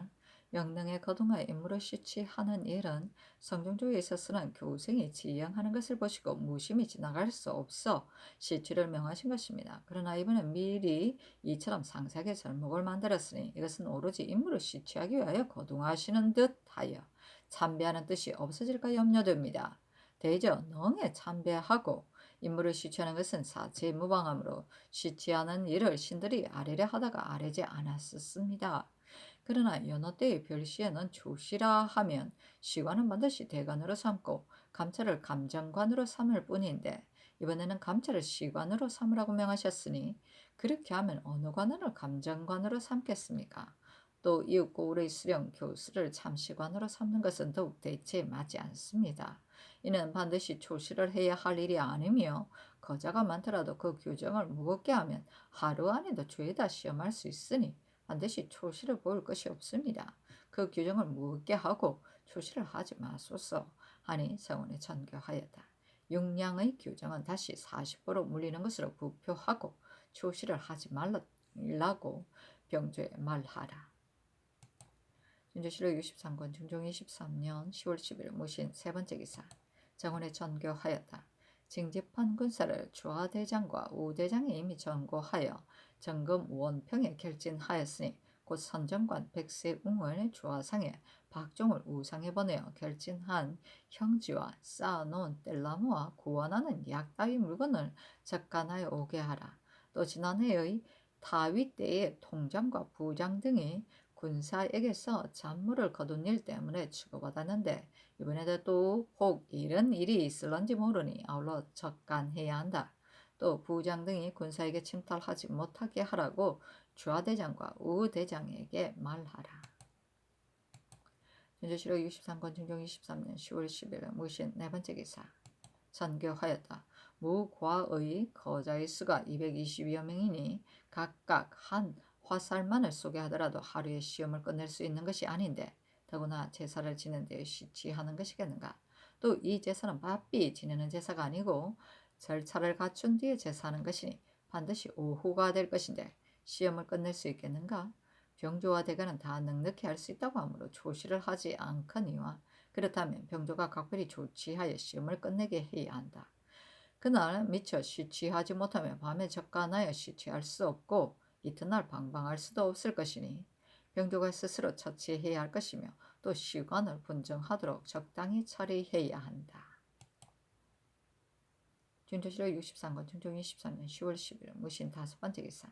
Speaker 1: 명령에 거동하여 임무를 시취하는 일은 성종조에 있어서는 교생이 지령하는 것을 보시고 무심히 지나갈 수 없어 시취를 명하신 것입니다. 그러나 이번엔 미리 이처럼 상세하게 절목을 만들었으니 이것은 오로지 임무를 시취하기 위하여 거동하시는 듯하여 참배하는 뜻이 없어질까 염려됩니다. 대저 능에 참배하고 임무를 시취하는 것은 사체무방하므로 시취하는 일을 신들이 아뢰려 하다가 아뢰지 않았었습니다. 그러나 여느 때의 별시에는 조시라 하면 시관은 반드시 대관으로 삼고 감찰을 감정관으로 삼을 뿐인데 이번에는 감찰을 시관으로 삼으라고 명하셨으니 그렇게 하면 어느 관원을 감정관으로 삼겠습니까? 또 이윽고을의 수령 교수를 참시관으로 삼는 것은 더욱 대체에 맞지 않습니다. 이는 반드시 초시를 해야 할 일이 아니며 거자가 많더라도 그 규정을 무겁게 하면 하루 안에도 죄다 시험할 수 있으니 반드시 초시를 보일 것이 없습니다. 그 규정을 무겁게 하고 초시를 하지 마소서 하니 성원에 전교하였다. 육량의 규정은 다시 40보로 물리는 것으로 부표하고 초시를 하지 말라고 병조에 말하라. 준조실록 63권 중종 23년 10월 10일 무신 세번째 기사. 정원에 전교하였다. 징집한 군사를 주하대장과 우대장에 이미 전고하여 정금 원평에 결진하였으니 곧 선정관 백세웅을 주하상에 박종을 우상에 보내어 결진한 형지와 쌓아놓은 뗄나무와 구원하는 약 따위 물건을 적간하여 오게 하라. 또 지난해의 타위 때의 통장과 부장 등이 군사에게서 잔물을 거둔 일 때문에 추구받았는데 이번에도 또 혹 이런 일이 있을런지 모르니 아울러 적간해야 한다. 또 부장 등이 군사에게 침탈하지 못하게 하라고 주하대장과 우대장에게 말하라. 준조실록 63권 중종 23년 10월 10일 무신 네번째 기사. 전교하였다. 무과의 거자의 수가 220여 명이니 각각 한 화살만을 쏘게 하더라도 하루에 시험을 끝낼 수 있는 것이 아닌데 더구나 제사를 지는 데 시취하는 것이겠는가. 또 이 제사는 바삐 지내는 제사가 아니고 절차를 갖춘 뒤에 제사하는 것이니 반드시 오후가 될 것인데 시험을 끝낼 수 있겠는가. 병조와 대가는 다 넉넉히 할 수 있다고 하므로 조시를 하지 않거니와 그렇다면 병조가 각별히 조치하여 시험을 끝내게 해야 한다. 그날 미처 시취하지 못하면 밤에 적간하여 시취할 수 없고 이튿날 방방할 수도 없을 것이니 병조가 스스로 처치해야 할 것이며 또 시간을 분정하도록 적당히 처리해야 한다. 준조실록 63권 중종 23년 10월 10일 무신 5번째 기사.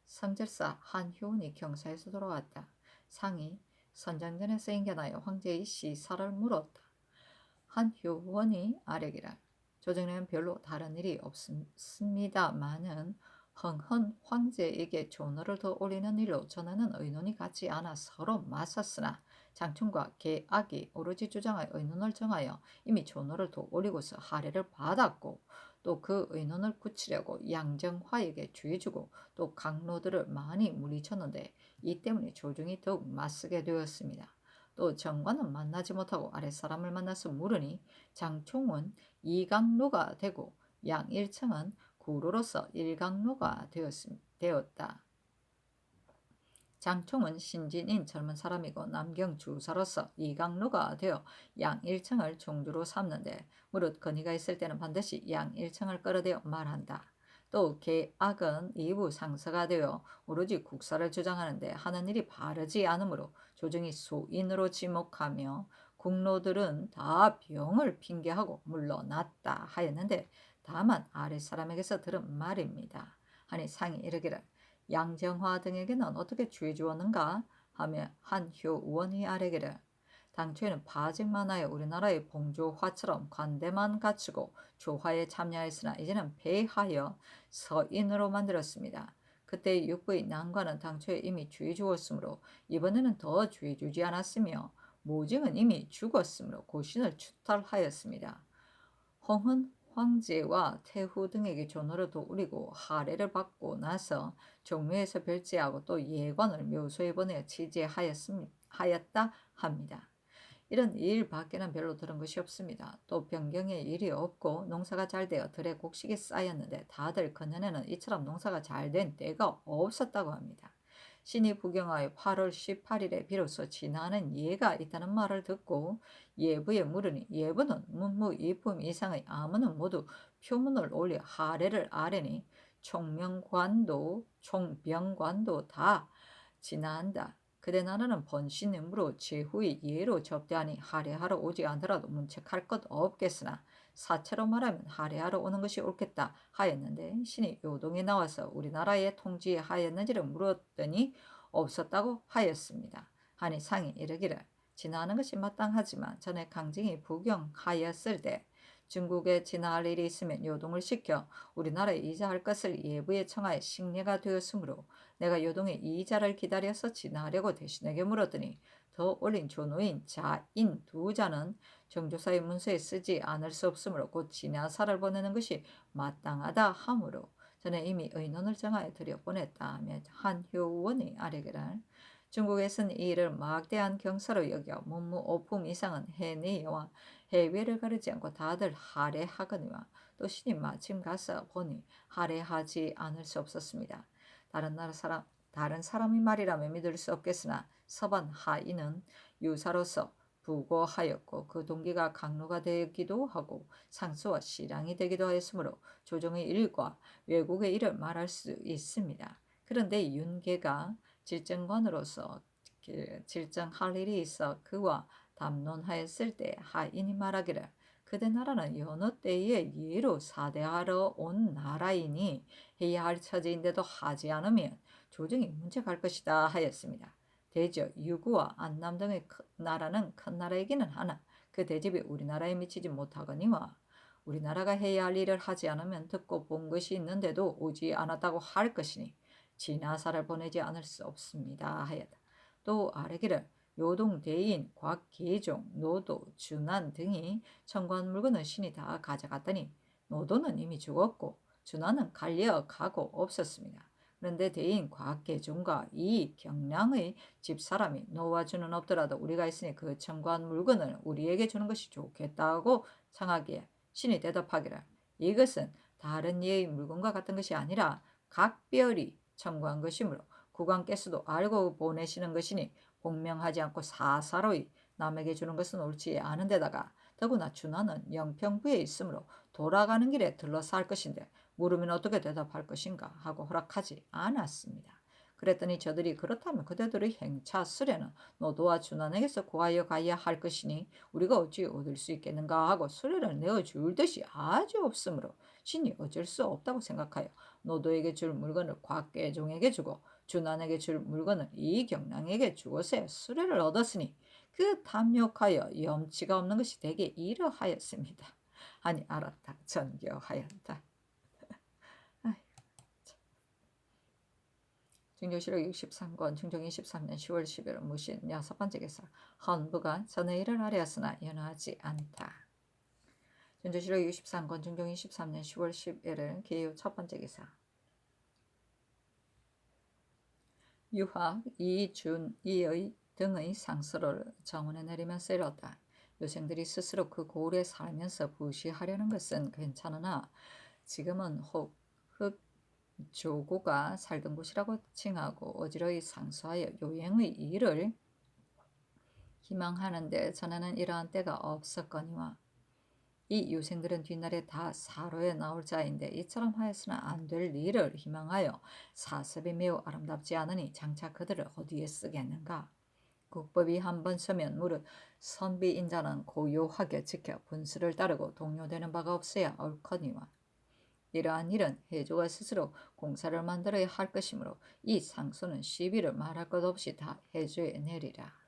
Speaker 1: 성절사 한효운이 경사에서 돌아왔다. 상이 선장전에서 인견하여 황제의 시사를 물었다. 한효원이 아뢰기를 조정에는 별로 다른 일이 없습니다마는 흥헌 황제에게 존호를 더 올리는 일로 전에는 의논이 같지 않아 서로 맞섰으나 장충과 계악이 오로지 주장하여 의논을 정하여 이미 존호를 더 올리고서 할애를 받았고 또 그 의논을 굳히려고 양정화에게 주의주고 또 강로들을 많이 물리쳤는데 이 때문에 조정이 더욱 맞서게 되었습니다. 또 정관은 만나지 못하고 아랫사람을 만나서 물으니 장총은 이강로가 되고 양일청은 구로로서 일강로가 되었다. 장총은 신진인 젊은 사람이고 남경 주사로서 이강로가 되어 양일청을 종주로 삼는데 무릇 건의가 있을 때는 반드시 양일청을 끌어대어 말한다. 또 계악은 이부 상서가 되어 오로지 국사를 주장하는데 하는 일이 바르지 않으므로 조정이 소인으로 지목하며 국로들은 다 병을 핑계하고 물러났다 하였는데 다만 아랫사람에게서 들은 말입니다. 하니 상이 이르기를 양정화 등에게는 어떻게 주의 주었는가 하며 한효원이 아뢰기를 당초에는 파직만 하여 우리나라의 봉조화처럼 관대만 갖추고 조화에 참여했으나 이제는 배하여 서인으로 만들었습니다. 그때 육부의 난관은 당초에 이미 주의 주었으므로 이번에는 더 주의 주지 않았으며 모증은 이미 죽었으므로 고신을 추탈하였습니다. 홍은 황제와 태후 등에게 존호를 도우리고 할애를 받고 나서 종묘에서 별제하고 또 예관을 묘소에 보내어 취재하였다 합니다. 이런 일 밖에는 별로 들은 것이 없습니다. 또 변경의 일이 없고 농사가 잘 되어 들에 곡식이 쌓였는데 다들 그년에는 이처럼 농사가 잘 된 때가 없었다고 합니다. 신이 부경하여 8월 18일에 비로소 지나는 예가 있다는 말을 듣고 예부에 물으니 예부는 문무이품 이상의 아무는 모두 표문을 올려 할애를 아뢰니 총명관도 총병관도 다 지나한다. 그대 나라는 번신임으로 제후의 예로 접대하니 할애하러 오지 않더라도 문책할 것 없겠으나 사체로 말하면 할애하러 오는 것이 옳겠다 하였는데 신이 요동에 나와서 우리나라에 통지하였는지를 물었더니 없었다고 하였습니다. 하니 상이 이르기를 진화하는 것이 마땅하지만 전에 강증이 부경하였을 때 중국에 진화할 일이 있으면 요동을 시켜 우리나라에 이자할 것을 예부에 청하여 식례가 되었으므로 내가 요동의 이자를 기다려서 진화하려고 대신에게 물었더니 더 올린 조노인 자인 두 자는 정조사의 문서에 쓰지 않을 수 없으므로 곧 진야사를 보내는 것이 마땅하다 하므로 전에 이미 의논을 정하여 들여보냈다 하며 한효원이 아뢰기를 중국에서는 이 일을 막대한 경사로 여겨 문무오품 이상은 해내와 해외를 가리지 않고 다들 할애하거니와 또 신이 마침 가서 보니 할애하지 않을 수 없었습니다. 다른 사람의 말이라면 믿을 수 없겠으나 서반 하인은 유사로서 부고하였고 그 동기가 강로가 되기도 하고 상수와 시랑이 되기도 하였으므로 조정의 일과 외국의 일을 말할 수 있습니다. 그런데 윤계가 질정관으로서 질정할 일이 있어 그와 담론하였을 때 하인이 말하기를 그대 나라는 여느 때에 예로 사대하러 온 나라이니 해야 할 처지인데도 하지 않으면 조정이 문책할 것이다 하였습니다. 대저 유구와 안남 등의 나라는 큰 나라이기는 하나 그 대접이 우리나라에 미치지 못하거니와 우리나라가 해야 할 일을 하지 않으면 듣고 본 것이 있는데도 오지 않았다고 할 것이니 진화사를 보내지 않을 수 없습니다 하였다. 또 아뢰기를 요동 대인, 곽계종, 노도, 준한 등이 청구한 물건을 신이 다 가져갔더니 노도는 이미 죽었고 준하는 갈려가고 없었습니다. 그런데 대인 곽계종과 이 경량의 집사람이 놓아주는 없더라도 우리가 있으니 그 청구한 물건을 우리에게 주는 것이 좋겠다고 청하기에 신이 대답하기를 이것은 다른 예의 물건과 같은 것이 아니라 각별히 청구한 것이므로 국왕께서도 알고 보내시는 것이니 복명하지 않고 사사로이 남에게 주는 것은 옳지 않은 데다가 더구나 준하는 영평부에 있으므로 돌아가는 길에 들러서 할 것인데 물으면 어떻게 대답할 것인가 하고 허락하지 않았습니다. 그랬더니 저들이 그렇다면 그대들의 행차 수레는 노도와 준환에게서 구하여 가야 할 것이니 우리가 어찌 얻을 수 있겠는가 하고 수레를 내어줄 듯이 아주 없으므로 신이 어쩔 수 없다고 생각하여 노도에게 줄 물건을 곽계종에게 주고 준환에게 줄 물건을 이경량에게 주고서 수레를 얻었으니 그 탐욕하여 염치가 없는 것이 되게 이러하였습니다. 아니 알았다 전교하였다. 중조실록 63권 중종 23년 10월 10일 무신 6번째 기사 헌부가 전의 일을 하려으나 연하지 않다. 중조실록 63권 중종 23년 10월 11일 기후 첫번째 기사 유학 이준 이의 등의 상서를 정원에 내리면서 이뤘다. 요생들이 스스로 그 고을에 살면서 부시하려는 것은 괜찮으나 지금은 혹 조고가 살던 곳이라고 칭하고 어지러이 상소하여 요행의 일을 희망하는데 전에는 이러한 때가 없었거니와 이 유생들은 뒷날에 다 사로에 나올 자인데 이처럼 하여서는 안 될 일을 희망하여 사습이 매우 아름답지 않으니 장차 그들을 어디에 쓰겠는가. 국법이 한번 서면 무릇 선비인자는 고요하게 지켜 분수를 따르고 동요되는 바가 없어야 옳거니와 이러한 일은 해조가 스스로 공사를 만들어야 할 것이므로 이 상소는 시비를 말할 것 없이 다 해조에 내리라.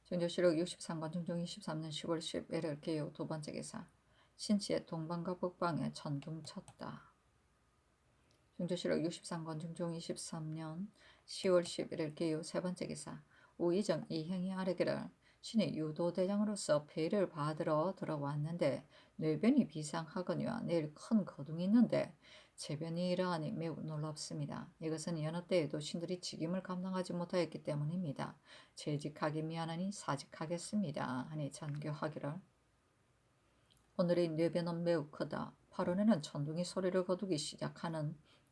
Speaker 1: 중조실록 63권 중종 23년 10월 11일 개요 두번째 기사 신치의 동방과 북방에 천둥 쳤다. 중조실록 63권 중종 23년 10월 11일 개요 세번째 기사 우의정 이행이 아뢰기를 신이 유도대장으로서 폐를 받으러 들어왔는데 뇌변이 비상하거니와 내일 큰 거둥이 있는데 제변이 이러하니 매우 놀랍습니다. 이것은 여느 때에도 신들이 직임을 감당하지 못하였기 때문입니다. 재직하기 미안하니 사직하겠습니다. 하니 전교하기를 오늘의 뇌변은 매우 크다. 8월에는 천둥이 소리를 거두기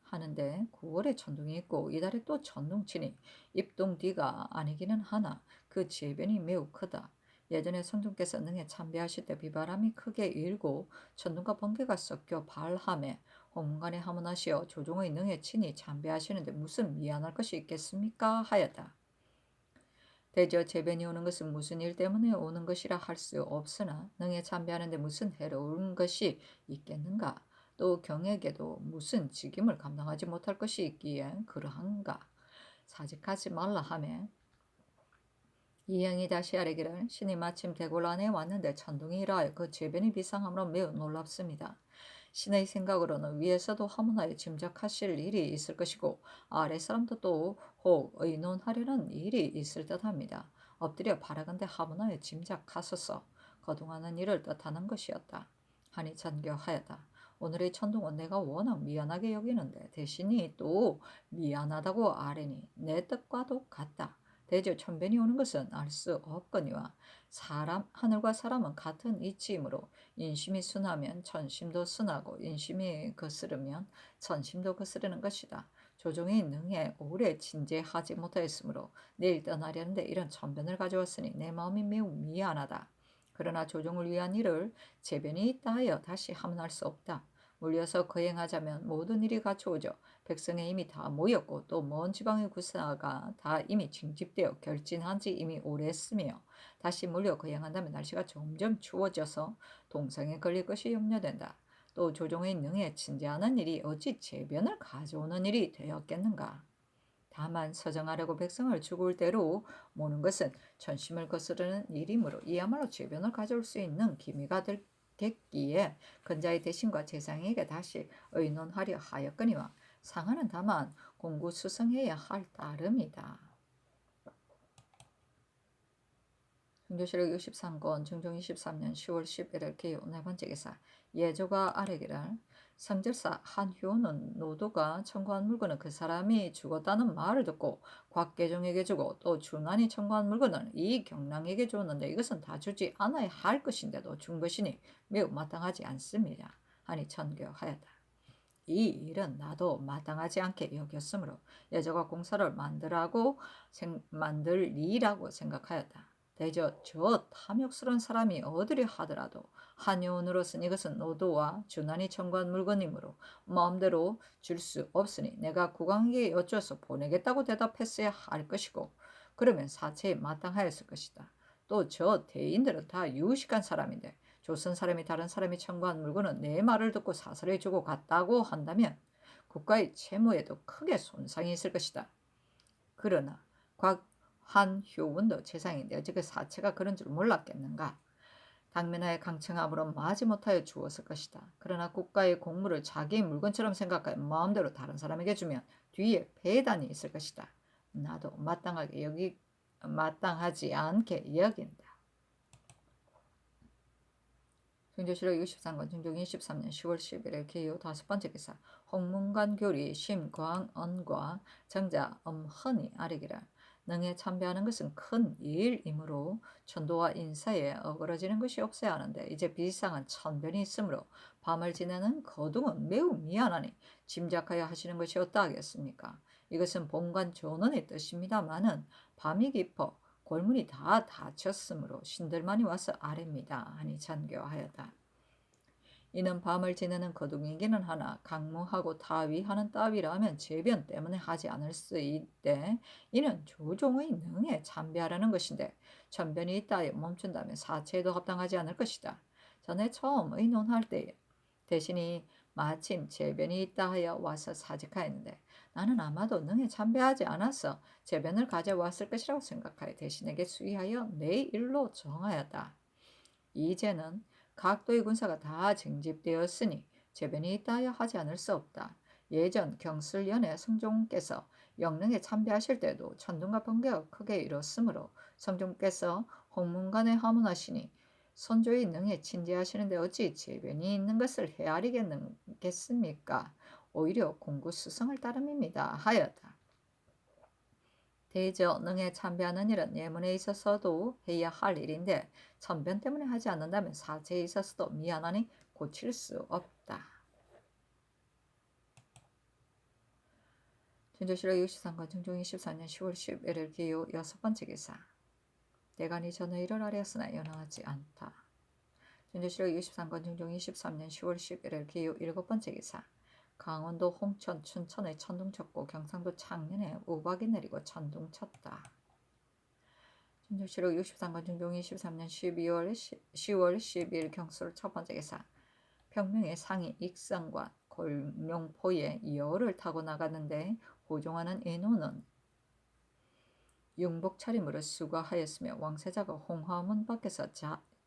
Speaker 1: 하는데 9월에 천둥이 있고 이달에 또 천둥치니 입동 뒤가 아니기는 하나 그 재변이 매우 크다. 예전에 선종께서 능에 참배하실 때 비바람이 크게 일고 천둥과 번개가 섞여 발함에 홍문간에 하문하시어 조종의 능에 친히 참배하시는데 무슨 미안할 것이 있겠습니까? 하였다. 대저 재변이 오는 것은 무슨 일 때문에 오는 것이라 할 수 없으나 능에 참배하는데 무슨 해로운 것이 있겠는가? 또 경에게도 무슨 직임을 감당하지 못할 것이 있기에 그러한가? 사직하지 말라 하매 이행이 다시 아뢰기를 신이 마침 대궐 안에 왔는데 천둥이 일어하여 그 재변이 비상함으로 매우 놀랍습니다. 신의 생각으로는 위에서도 하문하여 짐작하실 일이 있을 것이고 아래 사람도 또 혹 의논하려는 일이 있을 듯합니다. 엎드려 바라건대 하문하여 짐작하소서. 거동하는 일을 뜻하는 것이었다. 하니 전교하였다. 오늘의 천둥은 내가 워낙 미안하게 여기는데 대신이 또 미안하다고 아뢰니 내 뜻과도 같다. 대저 천변이 오는 것은 알 수 없거니와 하늘과 사람은 같은 이치이므로 인심이 순하면 천심도 순하고 인심이 거스르면 천심도 거스르는 것이다. 조종이 능해 오래 진제하지 못하였으므로 내일 떠나려는데 이런 천변을 가져왔으니 내 마음이 매우 미안하다. 그러나 조종을 위한 일을 재변이 있다 하여 다시 하문할 수 없다. 물려서 거행하자면 모든 일이 갖추어져 백성의 힘이 다 모였고 또 먼 지방의 구사가 다 이미 징집되어 결진한 지 이미 오래했으며 다시 물려 거행한다면 날씨가 점점 추워져서 동상에 걸릴 것이 염려된다. 또 조종의 능에 친제하는 일이 어찌 재변을 가져오는 일이 되었겠는가. 다만 서정하려고 백성을 죽을 대로 모는 것은 천심을 거스르는 일이므로 이야말로 재변을 가져올 수 있는 기미가 겠기에 근자의 대신과 재상에게 다시 의논하려 하였거니와 상하는 다만 공구수성해야 할 따름이다. 중조실록 63권 중종 23년 10월 11일 개요 네번째 기사 예조가 아뢰기를 성절사 한효는 노도가 청구한 물건은 그 사람이 죽었다는 말을 듣고 곽계종에게 주고 또 준환이 청구한 물건을 이경량에게 주었는데 이것은 다 주지 않아야 할 것인데도 준 것이니 매우 마땅하지 않습니다. 하니 전교하였다. 이 일은 나도 마땅하지 않게 여겼으므로 예조가 공사를 만들리라고 생각하였다. 대저 저 탐욕스러운 사람이 어디를 하더라도 한의원으로서는 이것은 노도와 준하니 청구한 물건이므로 마음대로 줄 수 없으니 내가 국왕에게 여쭈어서 보내겠다고 대답했어야 할 것이고, 그러면 사체에 마땅하였을 것이다. 또 저 대인들은 다 유식한 사람인데 조선 사람이 다른 사람이 청구한 물건은 내 말을 듣고 사설해 주고 갔다고 한다면 국가의 채무에도 크게 손상이 있을 것이다. 그러나 곽한효운도 재상인데 어찌 그 사체가 그런 줄 몰랐겠는가. 당면하에 강청함으로 마지 못하여 주었을 것이다. 그러나 국가의 공물을 자기의 물건처럼 생각하여 마음대로 다른 사람에게 주면 뒤에 배단이 있을 것이다. 나도 마땅하지 않게 여긴다. 중조실록 63권 중종 23년 10월 11일 기호 5번째 기사. 홍문관 교리 심광언과 정자 엄헌이 아뢰기를 능에 참배하는 것은 큰 일이므로 천도와 인사에 어그러지는 것이 없어야 하는데 이제 비상한 천변이 있으므로 밤을 지내는 거둥은 매우 미안하니 짐작하여 하시는 것이 어떠하겠습니까? 이것은 본관 전원의 뜻입니다마는 밤이 깊어 골문이 다 닫혔으므로 신들만이 와서 아랩니다 하니 잔교하였다. 이는 밤을 지내는 거둥이기는 하나 강무하고 타위하는 따위라면 제변 때문에 하지 않을 수 있되 이는 조종의 능에 참배하라는 것인데 천변이 있다 하여 멈춘다면 사체에도 합당하지 않을 것이다. 전에 처음 의논할 때에 대신이 마침 제변이 있다 하여 와서 사직하였는데 나는 아마도 능에 참배하지 않아서 제변을 가져왔을 것이라고 생각하여 대신에게 수의하여 내 일로 정하였다. 이제는 각도의 군사가 다 쟁집되었으니 제변이 있다 하여 하지 않을 수 없다. 예전 경술년에 성종께서 영릉에 참배하실 때도 천둥과 번개가 크게 일었으므로 성종께서 홍문관에 하문하시니 선조의 능에 친제하시는데 어찌 제변이 있는 것을 헤아리겠습니까? 오히려 공구수성을 따름입니다 하였다. 대저 능에 참배하는 일은 예문에 있어서도 해야 할 일인데 천변 때문에 하지 않는다면 사체에 있어서도 미안하니 고칠 수 없다. 준조실록 63권 중종 24년 10월 11일 기호 6번째 기사. 대간이 전의 일을 아뢰었으나 연하지 않다. 준조실록 23권 중종 23년 10월 11일 기호 7번째 기사. 강원도 홍천, 춘천에 천둥 쳤고 경상도 창녕에 우박이 내리고 천둥 쳤다. 준조실록 63권 중종 23년 10월 12일 경술 첫 번째 기사. 평명의 상이 익성관 골룡포에 여를 타고 나갔는데 호종하는 인우는 융복 차림으로 수거하였으며 왕세자가 홍화문 밖에서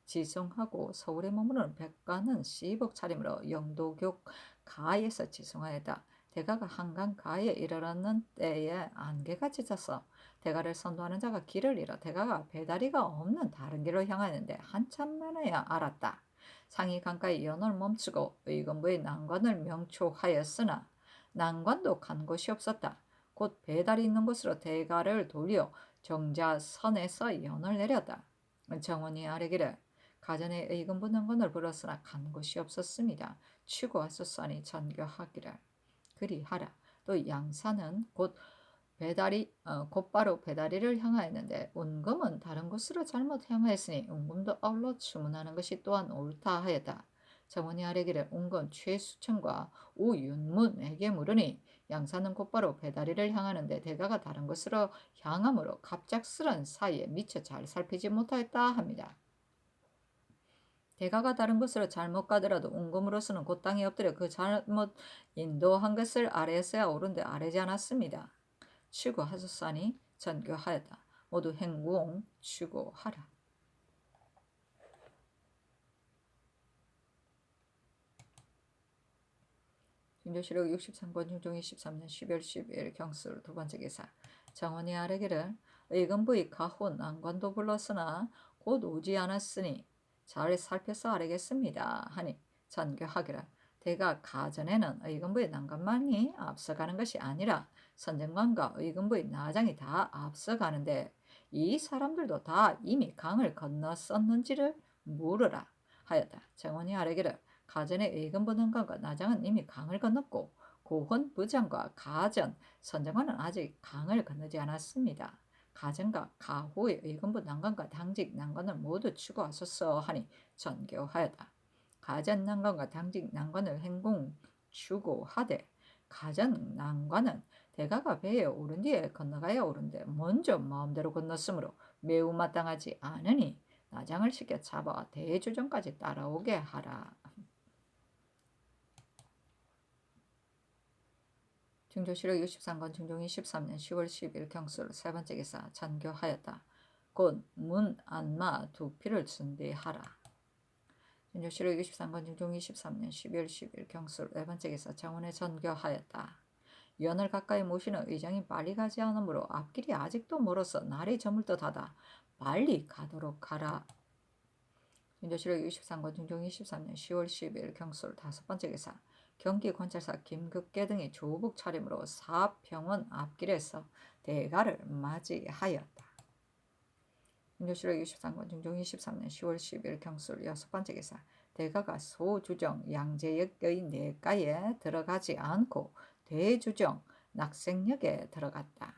Speaker 1: 지송하고 서울에 머무르는 백관은 시복 차림으로 영도교 가에서 지송하였다. 대가가 한강 가에 이르렀는 때에 안개가 짙어서 대가를 선도하는 자가 길을 잃어 대가가 배다리가 없는 다른 길로 향하였는데 한참 만에야 알았다. 상이 강가에 연을 멈추고 의금부의 난관을 명초하였으나 난관도 간 곳이 없었다. 곧 배달이 있는 곳으로 대가를 돌려 정자선에서 연을 내렸다. 정원이 아뢰기를 가전에 의금부 난관을 불었으나 간 곳이 없었습니다. 취고하소서니 전교하기를 그리하라. 또 양사는 곧바로 배다리를 향하였는데 운금은 다른 곳으로 잘못 향하였으니 운금도 아울러 주문하는 것이 또한 옳다 하였다. 정원이 아뢰기를 운금 최수천과 우윤문에게 물으니 양사는 곧바로 배다리를 향하는데 대가가 다른 곳으로 향하므로 갑작스런 사이에 미처 잘 살피지 못하였다 합니다. 대가가 다른 곳으로 잘못 가더라도 운금으로서는 그 땅에 엎드려 그 잘못 인도한 것을 아뢰었어야 옳은데 아뢰지 않았습니다. 취고하소서니 전교하였다. 모두 행공 취고하라. 준조실록 63권 중종 23년 12월 12일 경술 두 번째 기사. 정원이 아뢰기를 의금부의 가훈 난관도 불렀으나 곧 오지 않았으니 잘 살펴서 아뢰겠습니다 하니 전교하기를 대가 가전에는 의금부의 난관만이 앞서가는 것이 아니라 선정관과 의금부의 나장이 다 앞서가는데 이 사람들도 다 이미 강을 건넜었는지를 물으라 하였다. 정원이 아뢰기를 가전의 의금부 난관과 나장은 이미 강을 건넜고 고훈 부장과 가전 선정관은 아직 강을 건너지 않았습니다. 가정과 가후의 의금부 난관과 당직 난관을 모두 추구하소서 하니 전교하였다. 가전 난관과 당직 난관을 행공 추구하되 가전 난관은 대가가 배에 오른 뒤에 건너가야 오른데 먼저 마음대로 건넜으므로 매우 마땅하지 않으니 나장을 시켜 잡아 대주정까지 따라오게 하라. 중조실록 63권 중종 23년 10월 10일 경술 세 번째 기사 전교하였다. 곧 문 안마 두 피를 준비하라. 중조실록 63권 중종 23년 12월 10일 경술 네 번째 기사 정원에 전교하였다. 연을 가까이 모시는 의장이 빨리 가지 않으므로 앞길이 아직도 멀어서 날이 저물 듯하다. 빨리 가도록 하라. 중조실록 63권 중종 23년 10월 10일 경술 다섯 번째 기사 경기관찰사 김극계 등이 조국 차림으로 사평원 앞길에서 대가를 맞이하였다. 중조실록 23권 중종 23년 10월 10일 경술 여섯 번째 기사 대가가 소주정 양재역의 내가에 들어가지 않고 대주정 낙생역에 들어갔다.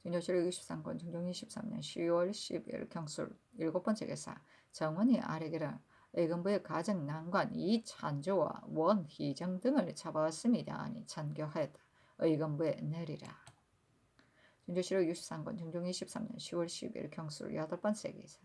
Speaker 1: 중조실록 23권 중종 23년 10월 10일 경술 일곱 번째 기사 정원이 아래기를 의금부의 가정 난관 이찬조와 원희정 등을 잡아왔습니다. 아니 전교하였다. 의금부에 내리라. 중조실록 63권 중종 23년 10월 10일 경술 여덟 번째 기사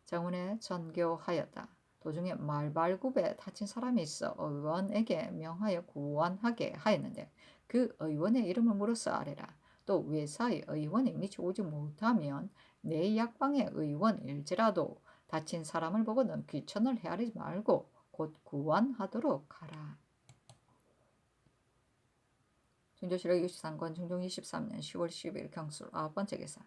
Speaker 1: 정원에 전교하였다. 도중에 말발굽에 다친 사람이 있어 의원에게 명하여 구원하게 하였는데 그 의원의 이름을 물어서 아뢰라. 또 외사의 의원이 미처 오지 못하면 내 약방의 의원일지라도 다친 사람을 보고는 귀천을 헤아리지 말고 곧 구원하도록 하라. 중조실록 63권 중종 23년 10월 10일 경술 아홉 번째 기사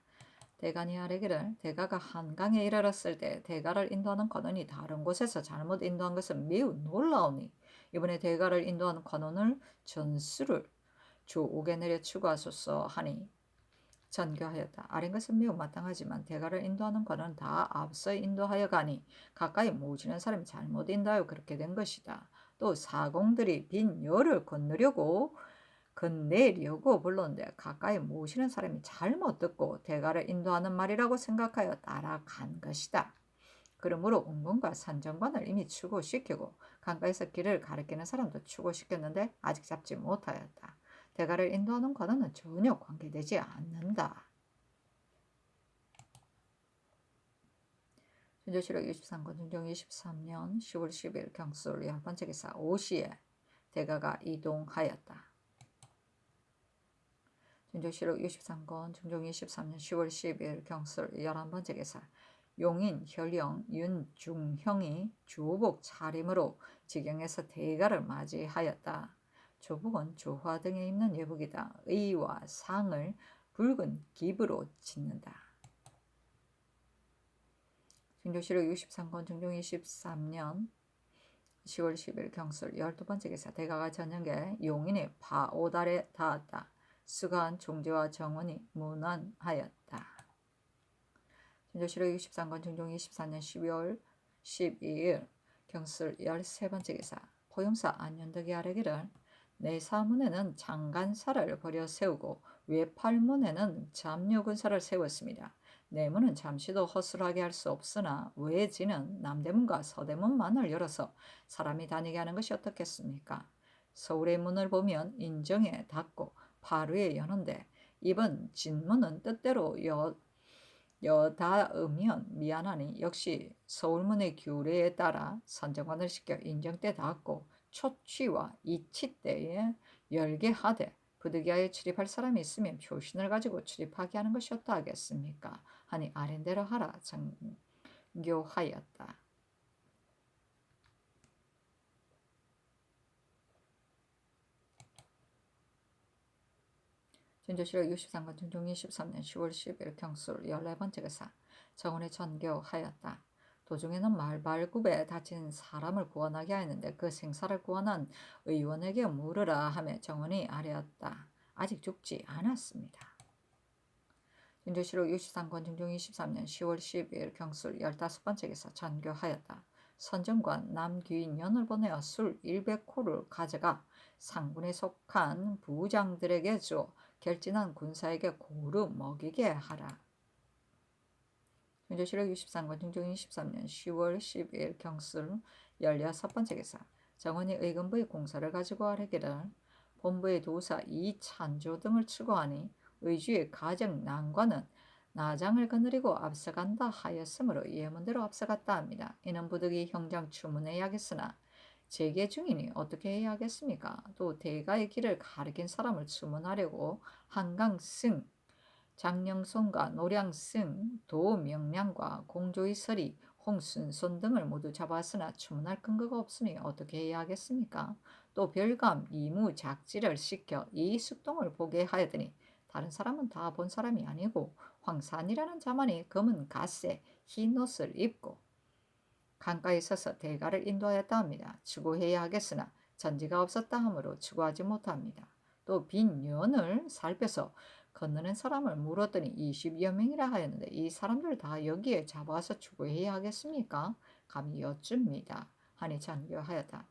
Speaker 1: 대간이 아뢰기를 대가가 한강에 이르렀을 때 대가를 인도하는 관원이 다른 곳에서 잘못 인도한 것은 매우 놀라우니 이번에 대가를 인도하는 관원을 전수를 주옥에 내려 추구하소서 하니 전교하였다. 아린 것은 매우 마땅하지만 대가를 인도하는 관원은 다 앞서 인도하여 가니 가까이 모시는 사람이 잘못 인도하여 그렇게 된 것이다. 또 사공들이 빈 여를 건네려고 불렀는데 가까이 모시는 사람이 잘못 듣고 대가를 인도하는 말이라고 생각하여 따라간 것이다. 그러므로 은군과 산정관을 이미 추구시키고 강가에서 길을 가리키는 사람도 추구시켰는데 아직 잡지 못하였다. 대가를 인도하는 관원은 전혀 관계되지 않는다. 중조실록 23권 중종 23년 10월 10일 경술 열 번째 기사 오시에 대가가 이동하였다. 중조실록 23권 중종 23년 10월 10일 경술 11번째 기사 용인 현령 윤중형이 주복 차림으로 지경에서 대가를 맞이하였다. 조복은 조화 등에 입는 예복이다. 의와 상을 붉은 기브로 짓는다. 중조실록 63권 중종 23년 10월 10일 경술 12번째 기사 대가가 저녁에 용인의 파오달에 닿았다. 수가한 종지와 정원이 문안하였다. 중조실록 63권 중종 24년 12월 12일 경술 13번째 기사 포용사 안윤덕이 아뢰기를 내 사문에는 장간사를 버려 세우고 외팔문에는 잠유군사를 세웠습니다. 내문은 잠시도 허술하게 할 수 없으나 외지는 남대문과 서대문만을 열어서 사람이 다니게 하는 것이 어떻겠습니까? 서울의 문을 보면 인정에 닫고 파루에 여는데 이번 진문은 뜻대로 여닿으면 미안하니 역시 서울문의 규례에 따라 선정관을 시켜 인정때 닫고 초취와 이치때에 열게 하되 부득이하여 출입할 사람이 있으면 표신을 가지고 출입하게 하는 것이 어떠하겠습니까? 하니 아랜대로 하라 전교하였다. 중조실록 63권 중종 23년 10월 10일 경술 14번째 기사 정원에 전교하였다. 도중에는 말발굽에 다친 사람을 구원하게 하였는데 그 생사를 구원한 의원에게 물으라 하며 정원이 아뢰었다. 아직 죽지 않았습니다. 중조실록 63권 중종 23년 10월 10일 경술 15번째 기사 전교하였다. 선정관 남귀인연을 보내어 술 100호를 가져가 상군에 속한 부장들에게 주어 결진한 군사에게 고루 먹이게 하라. 현조실록 63권 중종 23년 10월 10일 경술 16번째 기사. 정원이 의금부의 공사를 가지고 아뢰기를 본부의 도사 이찬조 등을 추구하니 의주의 가정 난관은 나장을 거느리고 앞서간다 하였으므로 예문대로 앞서갔다 합니다. 이는 부득이 형장 추문해야겠으나 재계 중이니 어떻게 해야 하겠습니까? 또 대가의 길을 가리킨 사람을 추문하려고 한강승, 장령손과 노량승, 도명량과 공조의 서리, 홍순손 등을 모두 잡았으나 추문할 근거가 없으니 어떻게 해야 하겠습니까? 또 별감 이무작지를 시켜 이 숙동을 보게 하였더니 다른 사람은 다 본 사람이 아니고 황산이라는 자만이 검은 갓세 흰 옷을 입고 강가에 서서 대가를 인도하였다 합니다. 추구해야 하겠으나 전지가 없었다 하므로 추구하지 못합니다. 또 빈 연을 살펴서 건너는 사람을 물었더니 20여 명이라 하였는데 이 사람들 다 여기에 잡아서 추구해야 하겠습니까? 감히 여쭙니다. 하니 장교하였다.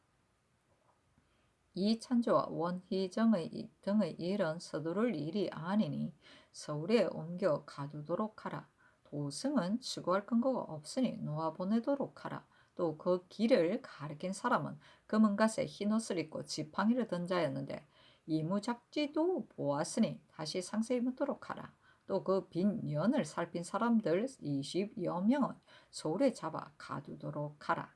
Speaker 1: 이찬조와 원희정의 등의 일은 서두를 일이 아니니 서울에 옮겨 가두도록 하라. 도승은 추구할 근거가 없으니 놓아보내도록 하라. 또 그 길을 가리킨 사람은 검은 갓에 흰옷을 입고 지팡이를 든 자였는데 이무작지도 보았으니 다시 상세히 묻도록 하라. 또 그 빈 연을 살핀 사람들 20여 명은 서울에 잡아 가두도록 하라.